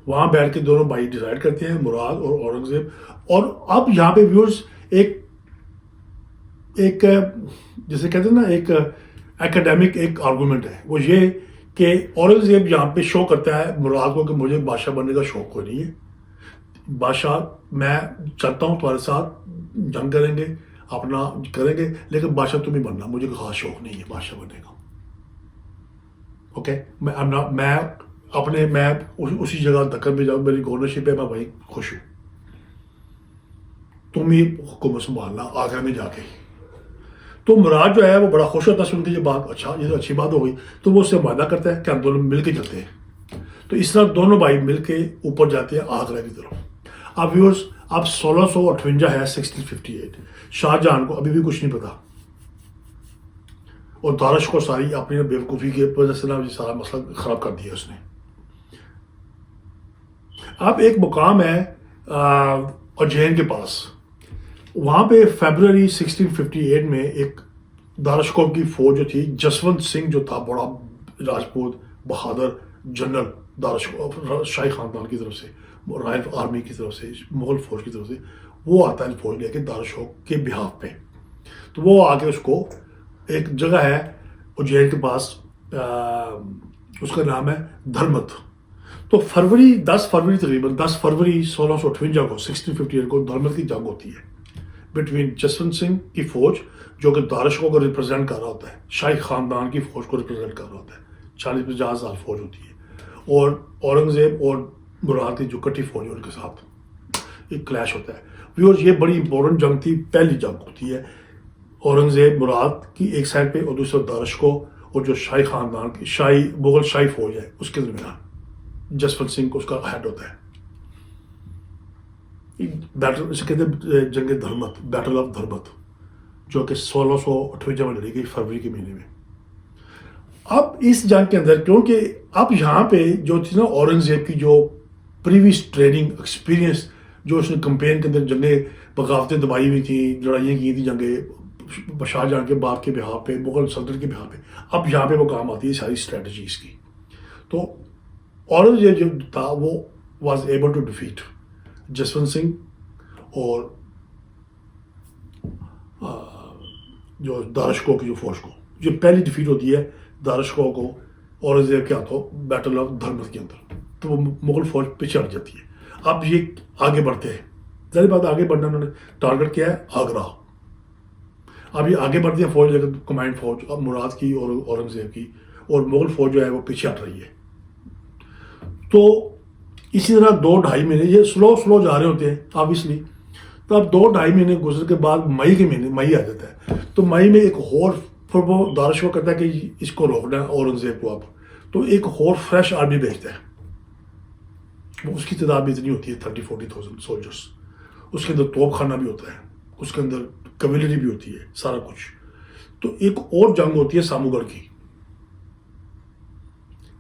وہاں بیٹھ کے دونوں بھائی ڈیسائیڈ کرتے ہیں، مراد اور اورنگزیب. اور اب یہاں پہ ویورز ایک جسے کہتے ہیں نا، ایک اکیڈیمک ایک آرگومنٹ ہے، وہ یہ کہ اورنگزیب یہاں پہ شو کرتا ہے مراد کو کہ مجھے بادشاہ بننے کا شوق کوئی نہیں ہے، بادشاہ میں چلتا ہوں تمہارے ساتھ، جنگ کریں گے، اپنا کریں گے، لیکن بادشاہ تم ہی بننا، مجھے کوئی خاص شوق نہیں ہے بادشاہ بننے کا. اوکے، میں اسی جگہ دکن میں جاؤں، میری گورنرشپ ہے، میں وہیں خوش ہوں، تم ہی حکومت سنبھالنا آگرہ میں جا کے. تو مراد جو ہے وہ بڑا خوش ہوتا ہے سن کے یہ بات، اچھا یہ تو اچھی بات ہو گئی. تو وہ اس سے وعدہ کرتا ہے کہ ہم دونوں مل کے چلتے ہیں. تو اس طرح دونوں بھائی مل کے اوپر جاتے ہیں آگرہ کی طرف. اب ویورز، اب 1658 ہے، 1658. شاہ جہاں کو ابھی بھی کچھ نہیں پتا، اور دارش کو ساری اپنی بیوقوفی کی وجہ سے سارا مسئلہ خراب کر دیا اس نے. اب ایک مقام ہے اجین کے پاس، وہاں پہ فیبروری 1658 میں ایک دارشکو کی فوج جو تھی، جسونت سنگھ جو تھا بڑا راجپوت بہادر جنرل، دارشکو شاہی خاندان کی طرف سے، رائل آرمی کی طرف سے، مغل فوج کی طرف سے، وہ آتا ہے فوج لے کے دارشکو کے بہاف پہ. تو وہ آگے اس کو ایک جگہ ہے اجین کے پاس، اس کا نام ہے دھرمت. تو 10 فروری تقریباً 10 فروری 1658 کو 1658 کو دھرمت کی جنگ ہوتی ہے بٹوین جسونت سنگھ کی فوج، جو کہ دارشکو کو ریپرزینٹ کر رہا ہوتا ہے، شاہی خاندان کی فوج کو ریپرزینٹ کر رہا ہوتا ہے، 40-50 ہزار فوج ہوتی ہے، اور اورنگزیب اور مراد کی جو کٹی فوج ہے ان کے ساتھ ایک کلیش ہوتا ہے. ویورز، یہ بڑی امپورٹنٹ جنگ تھی، پہلی جنگ ہوتی ہے اورنگزیب مراد کی ایک سائڈ پہ، اور دوسرا دارشکو اور جو شاہی خاندان کی مغل شاہی فوج ہے اس کے درمیان. جسونت سنگھ اس کا ہیڈ ہوتا ہے. بیٹل اسے کہتے ہیں جنگ دھرمت، بیٹل آف دھرمت، جو کہ 1658 میں لڑی گئی فروری کے مہینے میں. اب اس جنگ کے اندر، کیونکہ اب یہاں پہ جو تھی نا اورنگزیب کی جو پریویس ٹریننگ ایکسپیرینس، جو اس نے کمپین کے اندر جنگیں بغاوتیں دبائی ہوئی تھیں، لڑائیاں کی تھیں، جنگیں شاہ جہاں کے باپ کے بہاف پہ، مغل سلطنت کے بہاف پہ، اب یہاں پہ وہ کام آتی ہے ساری اسٹریٹجیز کی. تو اورنگزیب جو تھا وہ was able to defeat Jaswant Singh اور جو دارشکو کی جو فوج کو. جو پہلی ڈیفیٹ ہوتی ہے دارشکو کو اورنگزیب کے ہاتھوں بیٹل آف دھرمت کے اندر، تو وہ مغل فوج پیچھے ہٹ جاتی ہے. اب یہ آگے بڑھتے ہیں، ظاہر بات آگے بڑھنا، انہوں نے ٹارگٹ کیا ہے آگرہ. اب یہ آگے بڑھتی ہے فوج لے کر، کمائنڈ فوج اب مراد کی اور اورنگزیب کی، اور مغل فوج جو ہے وہ پیچھے ہٹ رہی ہے. تو اسی طرح 2-2.5 مہینے یہ سلو جا رہے ہوتے ہیں آبویسلی. تو اب 2-2.5 مہینے گزر کے بعد مئی کے مہینے مئی آ جاتا ہے. تو مئی میں ایک اور پھر وہ دارش کو کہتا ہے کہ اس کو روکنا ہے اورنگزیب کو. اب تو ایک اور فریش آرمی بھیجتا ہے. وہ اس کی تعداد بھی اتنی ہوتی ہے 30-40,000 سولجرس. اس کے اندر توپ خانہ بھی ہوتا ہے, اس کے اندر کیولری بھی ہوتی ہے, سارا کچھ. تو ایک اور جنگ ہوتی ہے سامو گڑھ کی,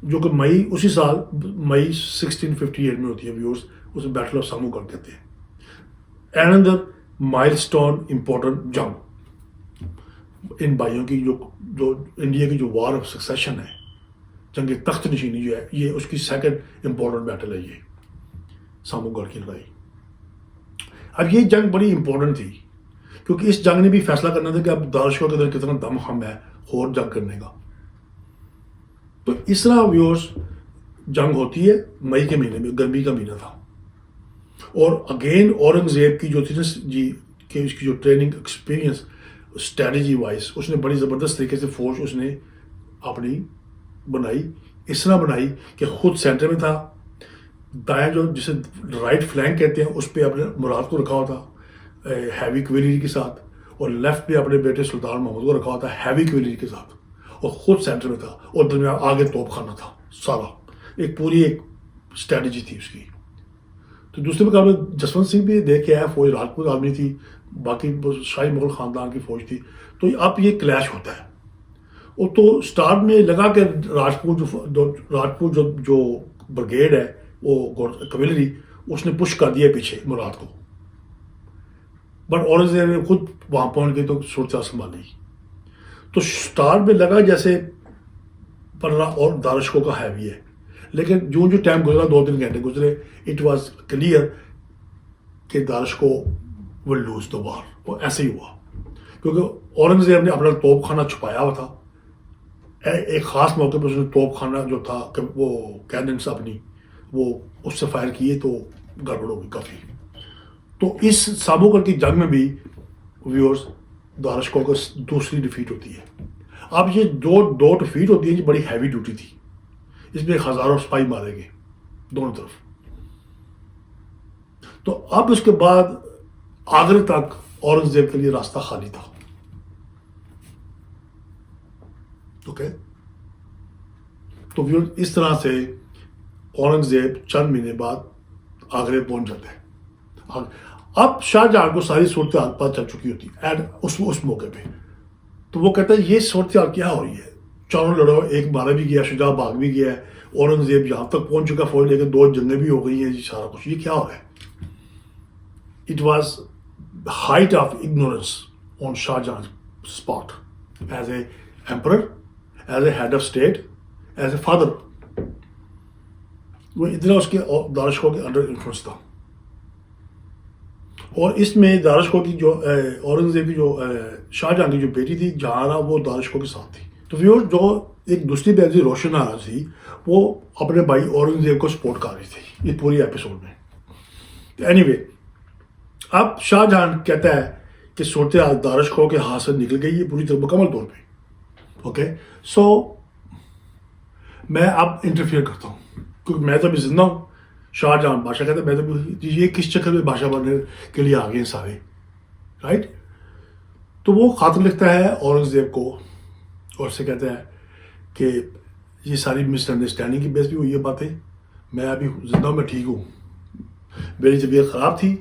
جو کہ مئی اسی سال مئی 1658 میں ہوتی ہے ویورز. اسے بیٹل آف سامو گڑھ کہتے ہیں. اینڈر مائل سٹون امپورٹنٹ جنگ ان بھائیوں کی, جو انڈیا کی جو وار آف سکسیشن ہے, جنگ تخت نشینی جو ہے, یہ اس کی سیکنڈ امپورٹنٹ بیٹل ہے یہ سامو گڑھ کی لڑائی. اب یہ جنگ بڑی امپورٹنٹ تھی کیونکہ اس جنگ نے بھی فیصلہ کرنا تھا کہ اب دارشقوں کے اندر کتنا دم خم ہے اور جنگ کرنے کا. تو اس طرح ویورز جنگ ہوتی ہے مئی کے مہینے میں, گرمی کا مہینہ تھا. اور اگین اورنگزیب کی جو تھی نا جی کہ اس کی جو ٹریننگ ایکسپیرینس اسٹریٹجی وائز, اس نے بڑی زبردست طریقے سے فوج اس نے اپنی بنائی. اس طرح بنائی کہ خود سینٹر میں تھا, دائیں جو جسے رائٹ فلینک کہتے ہیں اس پہ اپنے مراد کو رکھا ہوا تھا ہیوی کیولری کے ساتھ, اور لیفٹ پہ اپنے بیٹے سلطان محمد کو رکھا ہوا تھا ہیوی کیولری کے ساتھ, اور خود سینٹر میں تھا, اور درمیان آگے توپ خانہ تھا. سارا ایک پوری ایک اسٹریٹجی تھی اس کی. تو دوسرے مقابلے جسونت سنگھ بھی دیکھ کے آیا, فوج راجپوت آدمی تھی, باقی شاہی مغل خاندان کی فوج تھی. تو اب یہ کلیش ہوتا ہے. اور تو اسٹارٹ میں لگا کہ راجپوت جو بریگیڈ ہے وہ کیولری, اس نے پش کر دیا پیچھے مراد کو. بٹ اورنگزیب نے خود وہاں پہنچ گئی تو صورتحال سنبھالی. تو اسٹارٹ میں لگا جیسے پرہ اور دارشقوں کا ہیوی ہے, لیکن جو ٹائم گزرا 2-3 گھنٹے گزرے, اٹ واز کلیئر کہ دارشقوں ول لوز دا وار. وہ ایسے ہی ہوا کیونکہ اورنگزیب نے اپنا توپ خانہ چھپایا ہوا تھا. ایک خاص موقع پہ اس نے توپ خانہ جو تھا کہ وہ کیننس اپنی وہ اس سے فائر کیے تو گڑبڑ ہو گئی کافی. تو اس سامو گڑھ کی جنگ میں بھی ویورز دارشقوں کو دوسری ڈیفیٹ ہوتی ہے. اب یہ دو ڈیفیٹ ہوتی ہے, یہ بڑی ہیوی ڈیوٹی تھی. اس میں ہزاروں سپاہی مارے گئے دونوں طرف. تو اب اس کے بعد آگرہ تک اورنگزیب کے لیے راستہ خالی تھا. اوکے, تو اس طرح سے اورنگزیب چند مہینے بعد آگرہ پہنچ جاتے ہیں. اب شاہ جہاں کو ساری صورتحال پتہ چل چکی ہوتی ہے اس موقع پہ. تو وہ کہتا ہے یہ صورتحال کیا ہو رہی ہے, چاروں لڑو, ایک مارا بھی گیا, شجاع باغ بھی گیا ہے, اورنگزیب یہاں تک پہنچ چکا فوج لے کے, 2 جنگیں بھی ہو گئی ہیں, یہ سارا کچھ, یہ کیا ہو رہا ہے. It was height of ignorance on Shah Jahan spot as a emperor, as a head of state, as a father. وہ اتنا اس کے دارشقوں کے انڈر انفلوئنس تھا. اور اس میں دارشقوں کی جو اورنگزیب کی جو شاہ جہاں کی جو بیٹی تھی جہاں, وہ دارشقوں کے ساتھ تھی. تو وہ جو ایک دوسری بیٹی روشن آرا تھی, وہ اپنے بھائی اورنگزیب کو سپورٹ کر رہی تھی اس پوری ایپیسوڈ میں. اینی وے, اب شاہ جہاں کہتا ہے کہ صورتحال دارشقوں کے ہاتھ سے نکل گئی ہے پوری طرح مکمل طور پہ. اوکے, سو میں اب انٹرفیئر کرتا ہوں کیونکہ میں تو ابھی زندہ ہوں. شاہ جہاں بادشاہ کہتے ہیں میں تو یہ کس چکر میں بادشاہ بننے کے لیے آ گئے ہیں سارے, رائٹ. تو وہ خط لکھتا ہے اورنگزیب کو اور اس سے کہتا ہے کہ یہ ساری مس انڈرسٹینڈنگ کی بیس بھی ہوئی ہے باتیں, میں ابھی زندہ ہوں, میں ٹھیک ہوں, میری طبیعت خراب تھی,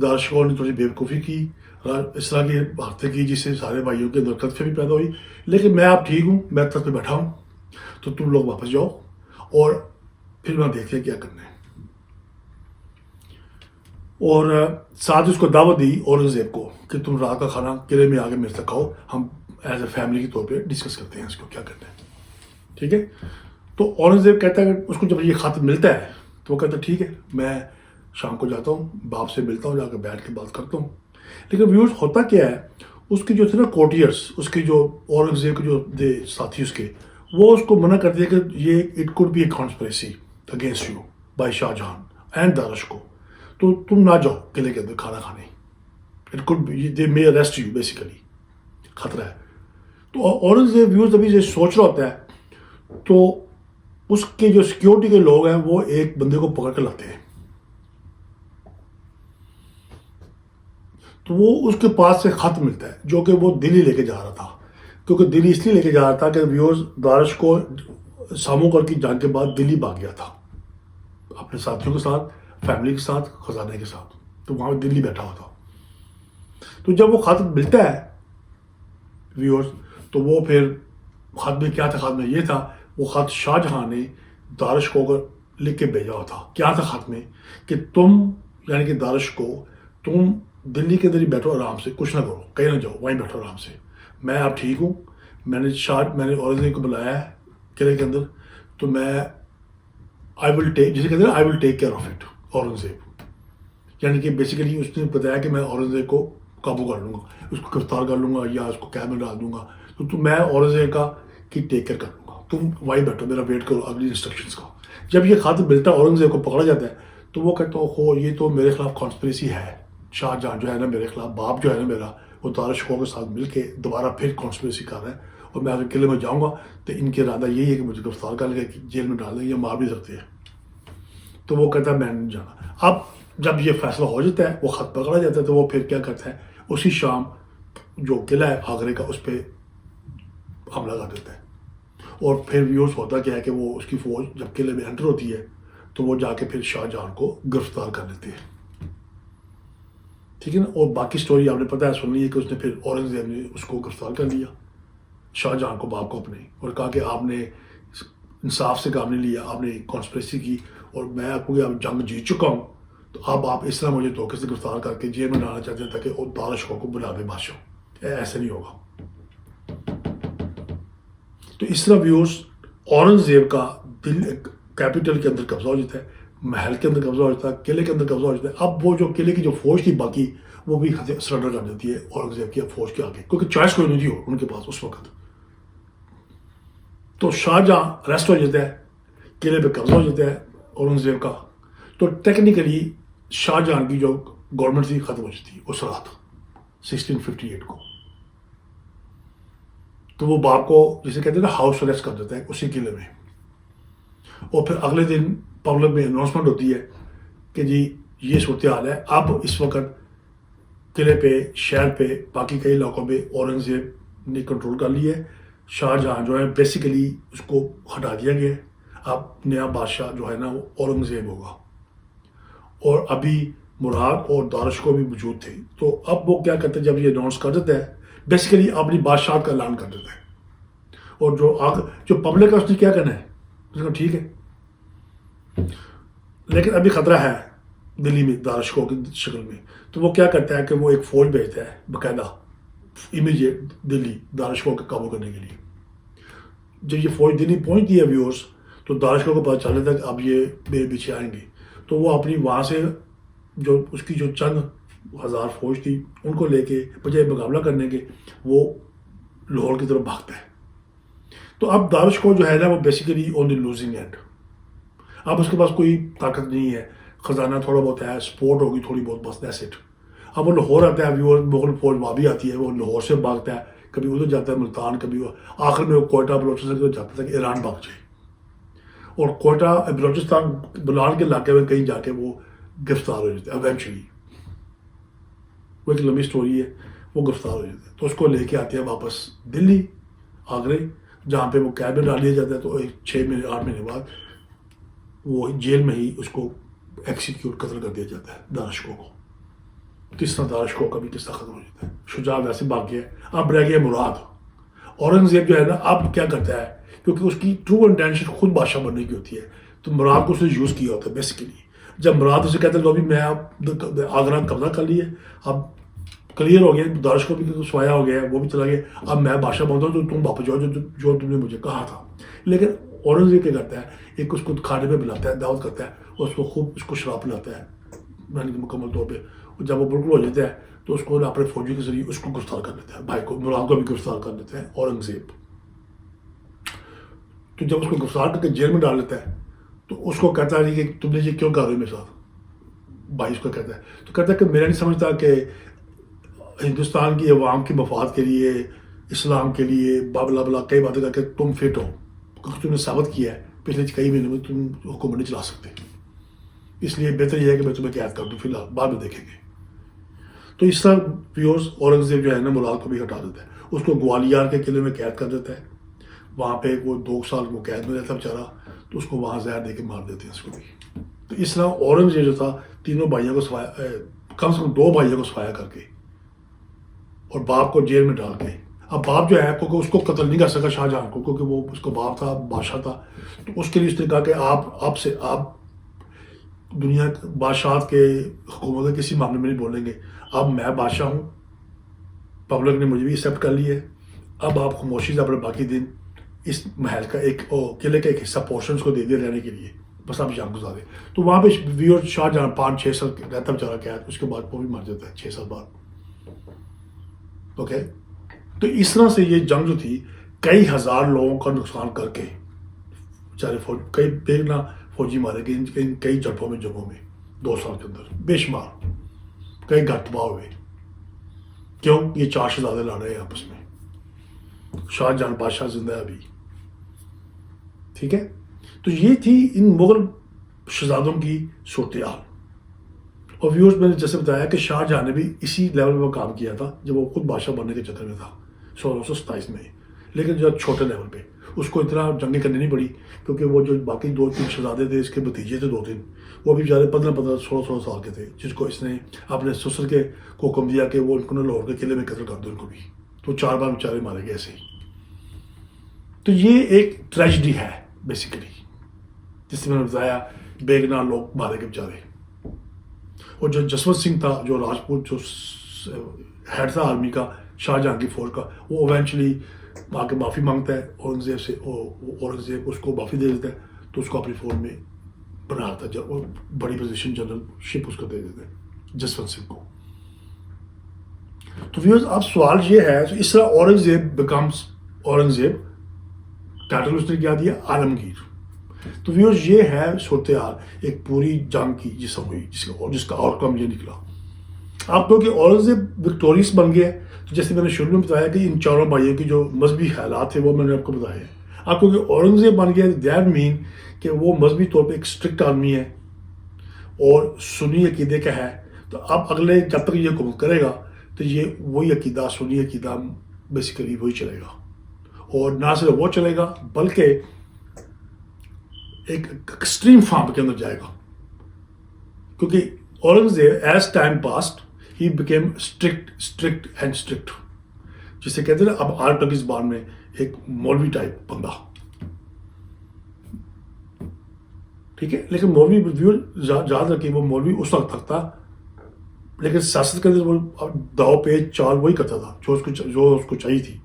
دارشقوں نے تھوڑی بیوقوفی کی, اس طرح کی باتیں کی جس سے سارے بھائیوں کے اندر تکلیف بھی پیدا ہوئی, لیکن میں اب ٹھیک ہوں, میں تخت پہ بیٹھا ہوں, تو تم لوگ واپس جاؤ اور پھر میں دیکھتے ہیں کیا کرنا ہے. اور ساتھ اس کو دعوت دی اورنگزیب کو کہ تم رات کا کھانا قلعے میں آگے میرے تک آؤ, ہم ایز اے فیملی کے طور پہ ڈسکس کرتے ہیں اس کو کیا کرنا ہے. ٹھیک ہے. تو اورنگزیب کہتا ہے کہ اس کو جب یہ خط ملتا ہے تو وہ کہتا ہے ٹھیک ہے, میں شام کو جاتا ہوں, باپ سے ملتا ہوں, جا کے بیٹھ کے بات کرتا ہوں. لیکن ویورز ہوتا کیا ہے, اس کی جو تھے نا کوٹیئرس, اس کی جو اورنگزیب کے جو ساتھی اس کے, وہ اس کو منع کرتے ہیں کہ یہ it could be a conspiracy against you by Shah Jahan and دارشقوں, تو تم نہ جاؤ قلعے کے اندر کھانا کھانے, it could they may arrest you, basically خطرہ ہے. تو اورنگزیب ویورز ابھی یہ سوچ رہا ہوتا ہے, تو اس کے جو سیکیورٹی کے لوگ ہیں وہ ایک بندے کو پکڑ کے لاتے ہیں، تو وہ اس کے پاس سے خط ملتا ہے جو کہ وہ دلی لے کے جا رہا تھا، کیونکہ دلی اس لیے لے کے جا رہا تھا کہ ویورز دارش کو ساموکر کی جنگ کے بعد دلی بھاگ گیا تھا اپنے ساتھیوں کے ساتھ، فیملی کے ساتھ، خزانے کے ساتھ، تو وہاں دلی بیٹھا ہوا تھا. تو جب وہ خط ملتا ہے ویورز، تو وہ پھر خط میں کیا تھا، خط میں یہ تھا، وہ خط شاہ جہاں نے دارش کو لکھ کے بھیجا ہوا تھا. کیا تھا خط میں کہ تم یعنی کہ دارش کو، تم دلی کے اندر ہی بیٹھو آرام سے، کچھ نہ کرو، کہیں نہ جاؤ، وہیں بیٹھو آرام سے، میں اب ٹھیک ہوں، میں نے اورنگزیب کو بلایا ہے قلعے کے اندر، تو میں آئی ول ٹیک، جسے کہتے ہیں I will take care of it. Aurangzeb یعنی کہ بیسیکلی اس نے بتایا کہ میں اورنگزیب کو قابو کر لوں گا، اس کو گرفتار کر لوں گا یا اس کو قید میں ڈال دوں گا، تو میں اورنگزیب کی ٹیک کیئر کر لوں گا، تم وہیں بیٹھو، میرا ویٹ کرو اگلی انسٹرکشنز کا. جب یہ خط ملتا ہے اورنگزیب کو پکڑا جاتا ہے، تو وہ کہتا ہو یہ تو میرے خلاف کانسپریسی ہے، شاہ جہاں جو ہے نا میرے خلاف، باپ جو ہے نا میرا، وہ دارش کو کے ساتھ مل کے دوبارہ پھر کانسپریسی کر رہا ہے، اور میں اگر قلعے میں جاؤں گا تو ان کے ارادہ یہی ہے کہ مجھے گرفتار کر لیں گے، جیل میں ڈال دیں گے یا مار بھی سکتے ہیں. تو وہ کہتا ہے میں نہیں جانا. اب جب یہ فیصلہ ہو جاتا ہے، وہ خط پکڑا جاتا ہے، تو وہ پھر کیا کرتا ہے، اسی شام جو قلعہ ہے آگرے کا اس پہ حملہ کر دیتا ہے. اور پھر ویورز ہوتا کیا ہے کہ وہ اس کی فوج جب قلعے میں انٹر ہوتی ہے تو وہ جا کے پھر شاہ جہاں کو گرفتار کر لیتے ہیں. ٹھیک ہے نا. اور باقی سٹوری آپ نے پتہ ہے، سن لی ہے کہ اس نے پھر اورنگزیب نے اس کو گرفتار کر لیا، شاہ جہاں کو، باپ کو اپنے، اور کہا کہ آپ نے انصاف سے کام نہیں لیا، آپ نے کانسپریسی کی، اور میں آپ کو اب جنگ جیت چکا ہوں، تو اب آپ اس طرح مجھے دھوکے سے گرفتار کر کے جیل میں ڈالنا چاہتے ہیں تاکہ دارش کو بلا دے بادشاہ. ایسے نہیں ہوگا. تو اس طرح ویورز اورنگزیب کا دل کیپٹل کے اندر قبضہ ہو جاتا ہے، محل کے اندر قبضہ ہو جاتا ہے، قلعے کے اندر قبضہ ہو جاتا ہے. اب وہ جو قلعے کی جو فوج تھی باقی، وہ بھی سرنڈر کر دیتی ہے اورنگزیب کی فوج کے آگے، کیونکہ چوائس کوئی نہیں تھی ان کے پاس اس وقت. تو شاہ جہاں ریسٹ ہو جاتا ہے، قلعے پہ قبضہ ہو جاتا ہے اورنگزیب کا. تو ٹیکنیکلی شاہ جہاں کی جو گورنمنٹ تھی ختم ہو جاتی ہے اس رات 1658 کو. تو وہ باپ کو جسے کہتے ہیں نا ہاؤس اریسٹ کر دیتا ہے اسی قلعے میں. اور پھر اگلے دن پبلک میں اناؤنسمنٹ ہوتی ہے کہ جی یہ صورتحال ہے. اب اس وقت قلعے پہ، شہر پہ، باقی کئی علاقوں پہ اورنگزیب نے کنٹرول کر لی ہے. شاہ جہاں جو ہے بیسیکلی اس کو ہٹا دیا گیا ہے. اب نیا بادشاہ جو ہے نا وہ اورنگزیب ہوگا. اور ابھی مراد اور دارش کو بھی موجود تھے. تو اب وہ کیا کرتے ہیں، جب یہ اناؤنس کر دیتا ہے بیسیکلی اپنی بادشاہت کا اعلان کر دیتا ہے. اور جو پبلک ہے اس نے کیا کرنا ہے، اس نے ٹھیک ہے، لیکن ابھی خطرہ ہے دلی میں دارش کو کی شکل میں. تو وہ کیا کرتا ہے کہ وہ ایک فوج بھیجتا ہے باقاعدہ امیجیٹ دلی دارش کو قابو کرنے کے لیے. جب یہ فوج دلی پہنچتی ہے ویورز، تو دارش کو پتہ چل جاتا ہے کہ اب یہ میرے پیچھے آئیں گے. تو وہ اپنی وہاں سے جو اس کی جو چند ہزار فوج تھی ان کو لے کے بجائے مقابلہ کرنے کے وہ لاہور کی طرف بھاگتا ہے. تو اب دارش کو جو ہے نا وہ basically on the losing and. اب اس کے پاس کوئی طاقت نہیں ہے، خزانہ تھوڑا بہت ہے، سپورٹ ہوگی تھوڑی بہت، بس دیٹس اٹ. اب وہ لاہور آتا ہے، ویور مغل فوج وہاں بھی آتی ہے، وہ لاہور سے بھاگتا ہے، کبھی ادھر جاتا ہے ملتان، کبھی وہ آخر میں وہ کوئٹہ بلوچستان سے جاتا تھا کہ ایران بھاگ جائے. اور کوئٹہ بلوچستان بلان کے علاقے میں کہیں جا کے وہ گرفتار ہو جاتے ہیں ایونچولی. وہ ایک لمبی سٹوری ہے. وہ گرفتار ہو جاتے ہیں تو اس کو لے کے آتے ہیں واپس دلی آگرے، جہاں پہ وہ قید میں ڈال دیا جاتا ہے. تو 6 مہینے 8 مہینے بعد وہ جیل میں ہی اس کو ایکسیکیوٹ قتل کر دیا جاتا ہے دارش کو. کس طرح دارش کو کبھی کس طرح ختم ہو جاتا ہے. شجاع ویسے بھاگ گیا ہے. اب رہ گیا مراد. اورنگزیب جو ہے نا اب کیا کرتا ہے، کیونکہ اس کی ٹرو انٹینشن خود بادشاہ بننے کی ہوتی ہے، تو مراد کو اس نے یوز کیا ہوتا ہے بیسیکلی. جب مراد اسے کہتے ہیں تو ابھی میں اب آگرہ قبضہ کر لیے، اب کلیئر ہو گیا، دارش کو بھی سوایا ہو گیا ہے، وہ بھی چلا گیا، اب میں بادشاہ بنتا ہوں تو تم واپس جاؤ جو تم نے مجھے کہا تھا. لیکن اورنگزیب کیا کرتا ہے، ایک اس کو کھانے پہ بلاتا ہے، دعوت کرتا ہے، اور اس کو خوب اس کو شراب پلاتا ہے یعنی کہ مکمل طور پہ. جب وہ بالکل ہو جاتا ہے تو اس کو اپنے فوجی کے ذریعے اس کو گرفتار کر لیتا ہے، بھائی کو مراد کو بھی گرفتار کر لیتا ہے اورنگزیب. تو جب اس کو گرفتار کر کے جیل میں ڈال لیتا ہے تو اس کو کہتا ہے کہ تم نے یہ کیوں کر رہے ہو میرے ساتھ. بھائی اس کو کہتا ہے، تو کہتا ہے کہ میرا نہیں سمجھتا کہ ہندوستان کی عوام کے مفاد کے لیے، اسلام کے لیے بلا بلا کئی باتیں کر کے تم فٹ ہو، کیونکہ تم نے ثابت کیا ہے پچھلے کئی مہینوں میں تم حکومت نہیں چلا سکتے، اس لیے بہتر یہ ہے کہ میں تمہیں قید کر دوں، فی الحال بعد میں دیکھیں گے. تو اس طرح ویورز اورنگزیب جو ہے نا مراد کو بھی ہٹا دیتا ہے، اس کو گوالیار کے قلعے میں قید کر دیتا ہے. وہاں پہ وہ 2 سال وہ قید میں رہتا بیچارہ، تو اس کو وہاں زہر دے کے مار دیتے ہیں اس کو بھی. تو اس طرح اورنگزیب جو تھا تینوں بھائیوں کو سفایا، کم سے کم 2 بھائیوں کو سفایا کر کے اور باپ کو جیل میں ڈال کے. اب باپ جو ہے کیونکہ اس کو قتل نہیں کر سکا شاہ جہاں کو، کیونکہ وہ اس کو باپ تھا، بادشاہ تھا. تو اس کے لیے اس نے کہا کہ آپ دنیا بادشاہت کے حکومت کے کسی معاملے میں نہیں بولیں گے، اب میں بادشاہ ہوں، پبلک نے مجھے بھی ایکسیپٹ کر لی ہے، اب آپ خاموشی سے اپنے باقی دن اس محل کا ایک قلعے کا ایک حصہ پورشنس کو دے دیا رہنے کے لیے، بس آپ یہاں گزارے. تو وہاں پہ ویور شاہ جہاں 5-6 سال رہتا بیچارہ قید، اس کے بعد وہ بھی مر جاتا ہے 6 سال بعد. اوکے. تو اس طرح سے یہ جنگ جو تھی کئی ہزار لوگوں کا نقصان کر کے بیچارے کئی بے گنا فوجی مارے گئے ان کئی جھڑپوں میں جنگوں میں 2 سال کے اندر بے شمار، کئی گھر تباہ ہوئے. کیوں؟ یہ 4 شہزادے لڑ رہے ہیں آپس میں، شاہ جہاں بادشاہ زندہ ہے ابھی. ٹھیک ہے. تو یہ تھی ان مغل شہزادوں کی صورتحال. اور ویورز میں نے جیسے بتایا کہ شاہ جہاں نے بھی اسی لیول میں کام کیا تھا جب وہ خود بادشاہ بننے کے چکر میں تھا 1627 میں، لیکن جو چھوٹے لیول پہ اس کو اتنا جنگیں کرنی نہیں پڑی، کیونکہ وہ جو باقی 2-3 شہزادے تھے، اس کے بھتیجے تھے 2-3، وہ بھی بیچارے 15-15 16 سال کے تھے، جس کو اس نے اپنے سسر کے کو حکم دیا کہ وہ ان کو لاہور کے قلعے میں قتل کر دو ان کو بھی. تو 4 بار بیچارے مارے گئے ایسے ہی. تو یہ ایک ٹریجڈی ہے بیسیکلی، جس سے میں نے بتایا بے گناہ لوگ مارے گئے بیچارے. اور جو جسونت سنگھ تھا، جو راجپوت جو ہیڈ تھا آرمی کا شاہ جہاں کی فوج کا، وہ ایونچولی آ کے معافی مانگتا ہے اورنگزیب سے، اورنگزیب اس کو معافی دے دیتا ہے، تو اس کو اپنی فوج میں بنا دیتا ہے، وہ بڑی پوزیشن جنرل شپ اس کو دے دیتے ہیں جسونت سنگھ کو. تو ویورز اب سوال یہ ہے، اس طرح اورنگزیب بیکمس اورنگزیب، ٹائٹل اس نے کیا دیا؟ عالمگیر. تو ویورز یہ ہے صورتحال ایک پوری جنگ کی جس ہوئی، جس کا آؤٹ کم یہ نکلا. آپ کہو کہ اورنگزیب وکٹوریس بن گیا، جیسے میں نے شروع میں بتایا کہ ان 4 بھائیوں کی جو مذہبی خیالات تھے وہ میں نے آپ کو بتایا. آپ کہو کہ اورنگزیب بن گیا، دیٹ مین کہ وہ مذہبی طور پہ ایک اسٹرکٹ آدمی ہے اور سنی عقیدے کا ہے. تو اب اگلے جب تک یہ حکومت کرے گا تو یہ وہی عقیدہ، سنی عقیدہ بیسیکلی وہی چلے گا. اور نہ صرف وہ چلے گا بلکہ ایک ایکسٹریم فارم کے اندر جائے گا، کیونکہ Aurangzeb as time passed he became strict and strict, جسے کہتے ہیں نا اب آج تک اس زبان میں ایک مولوی ٹائپ بندہ. ٹھیک ہے. لیکن مولوی یاد رکھیے وہ مولوی اس وقت تک تھا، لیکن سیاست کے اندر وہ داؤ پیچ چال وہی کرتا تھا جو اس کو چاہیے تھی.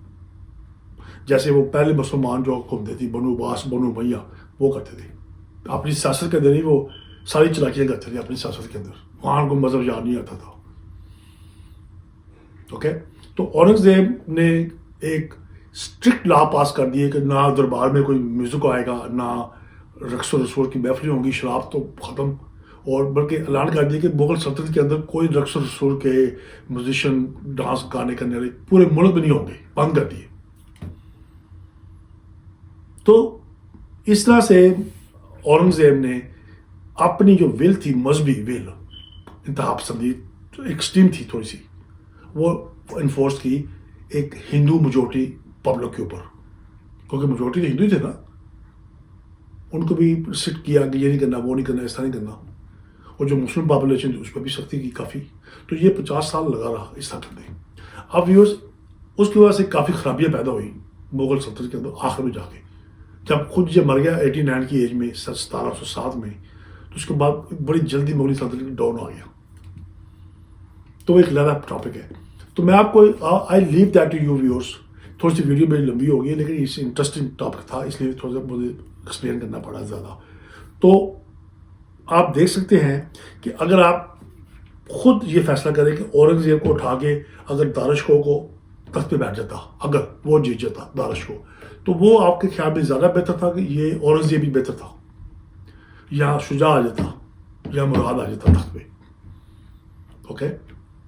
جیسے وہ پہلے مسلمان جو حکومتیں تھیں، بنو عباس، بنو امیہ، وہ کرتے تھے اپنی سیاست کے اندر ہی، وہ ساری چلاکیاں کرتے تھے اپنی سیاست کے اندر، وہاں کو مذہب یاد نہیں آتا تھا. اوکے. تو اورنگزیب نے ایک اسٹرکٹ لا پاس کر دی ہے کہ نہ دربار میں کوئی میوزک آئے گا، نہ رقص و رسول کی محفلیں ہوں گی، شراب تو ختم، اور بلکہ اعلان کر دیا کہ مغل سلطنت کے اندر کوئی رقص و رسول کے میوزیشین ڈانس گانے کرنے والے پورے ملک میں نہیں ہوں گے، بند کر دیے. تو اس طرح سے اورنگزیب نے اپنی جو ول تھی، مذہبی ول، انتہا پسندی ایکسٹریم تھی تھوڑی سی، وہ انفورس کی ایک ہندو میجورٹی پبلک کے اوپر، کیونکہ میجورٹی تو ہندو ہی تھے نا، ان کو بھی ریسٹرکٹ کیا کہ یہ نہیں کرنا، وہ نہیں کرنا، ایسا نہیں کرنا. اور جو مسلم پاپولیشن تھی اس پہ بھی سختی کی کافی. تو یہ 50 سال لگا رہا اس طرح کرنے. اب ویورز اس کی وجہ سے کافی خرابیاں پیدا ہوئی مغل سلطنت کے اندر. آخر میں جا کے جب خود یہ مر گیا 89 کی ایج میں 1707 میں، تو اس کے بعد بڑی جلدی مغلی سلطنت ڈاؤن آ گیا. تو وہ ایک لہرا ٹاپک ہے. تو میں آپ کو I leave that to you viewers. تھوڑی سی ویڈیو میری لمبی ہو گئی، لیکن اس انٹرسٹنگ ٹاپک تھا، اس لیے تھوڑا سا مجھے ایکسپلین کرنا پڑا زیادہ. تو آپ دیکھ سکتے ہیں کہ اگر آپ خود یہ فیصلہ کریں کہ اورنگزیب کو اٹھا کے اگر داراشکوہ کو تخت پہ بیٹھ جاتا، اگر وہ جیت جاتا داراشکوہ، تو وہ آپ کے خیال میں زیادہ بہتر تھا کہ یہ اورنگزیب ہی بہتر تھا، یا شجاع آ جاتا، یا مراد آ جاتا تخت پہ. اوکے.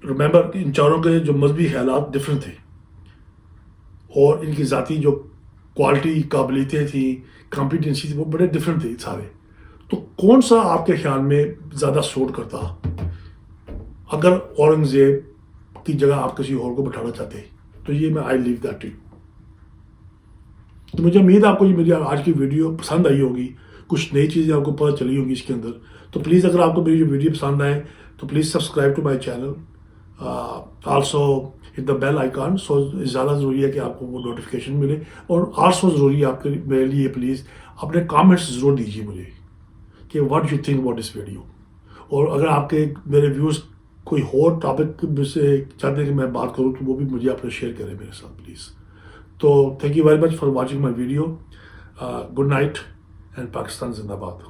ریمبر ان چاروں کے جو مذہبی خیالات ڈفرینٹ تھے، اور ان کی ذاتی جو کوالٹی قابلیتیں تھیں, کمپیٹنسی تھی, وہ بڑے ڈفرینٹ تھے سارے. تو کون سا آپ کے خیال میں زیادہ سوٹ کرتا اگر اورنگزیب کی جگہ آپ کسی اور کو بٹھانا چاہتے ہیں؟ تو یہ میں آئی لیو دیٹ ٹو یو. تو مجھے امید ہے آپ کو یہ میری آج کی ویڈیو پسند آئی ہوگی, کچھ نئی چیزیں آپ کو پتہ چلی ہوں گی اس کے اندر. تو پلیز اگر آپ کو میری یہ ویڈیو پسند آئے تو please subscribe to my channel, also hit the bell icon. So زیادہ ضروری ہے کہ آپ کو وہ نوٹیفیکیشن ملے, اور آلسو ضروری ہے آپ کے میرے لیے پلیز اپنے کامنٹس ضرور دیجیے مجھے کہ what you think about this video. اور اگر آپ کے میرے ویوز کوئی اور ٹاپک سے چاہتے ہیں کہ میں بات کروں تو وہ بھی مجھے آپ نے شیئر کریں میرے ساتھ پلیز. تو thank you very much for watching my video. Good night and Pakistan زندہ باد.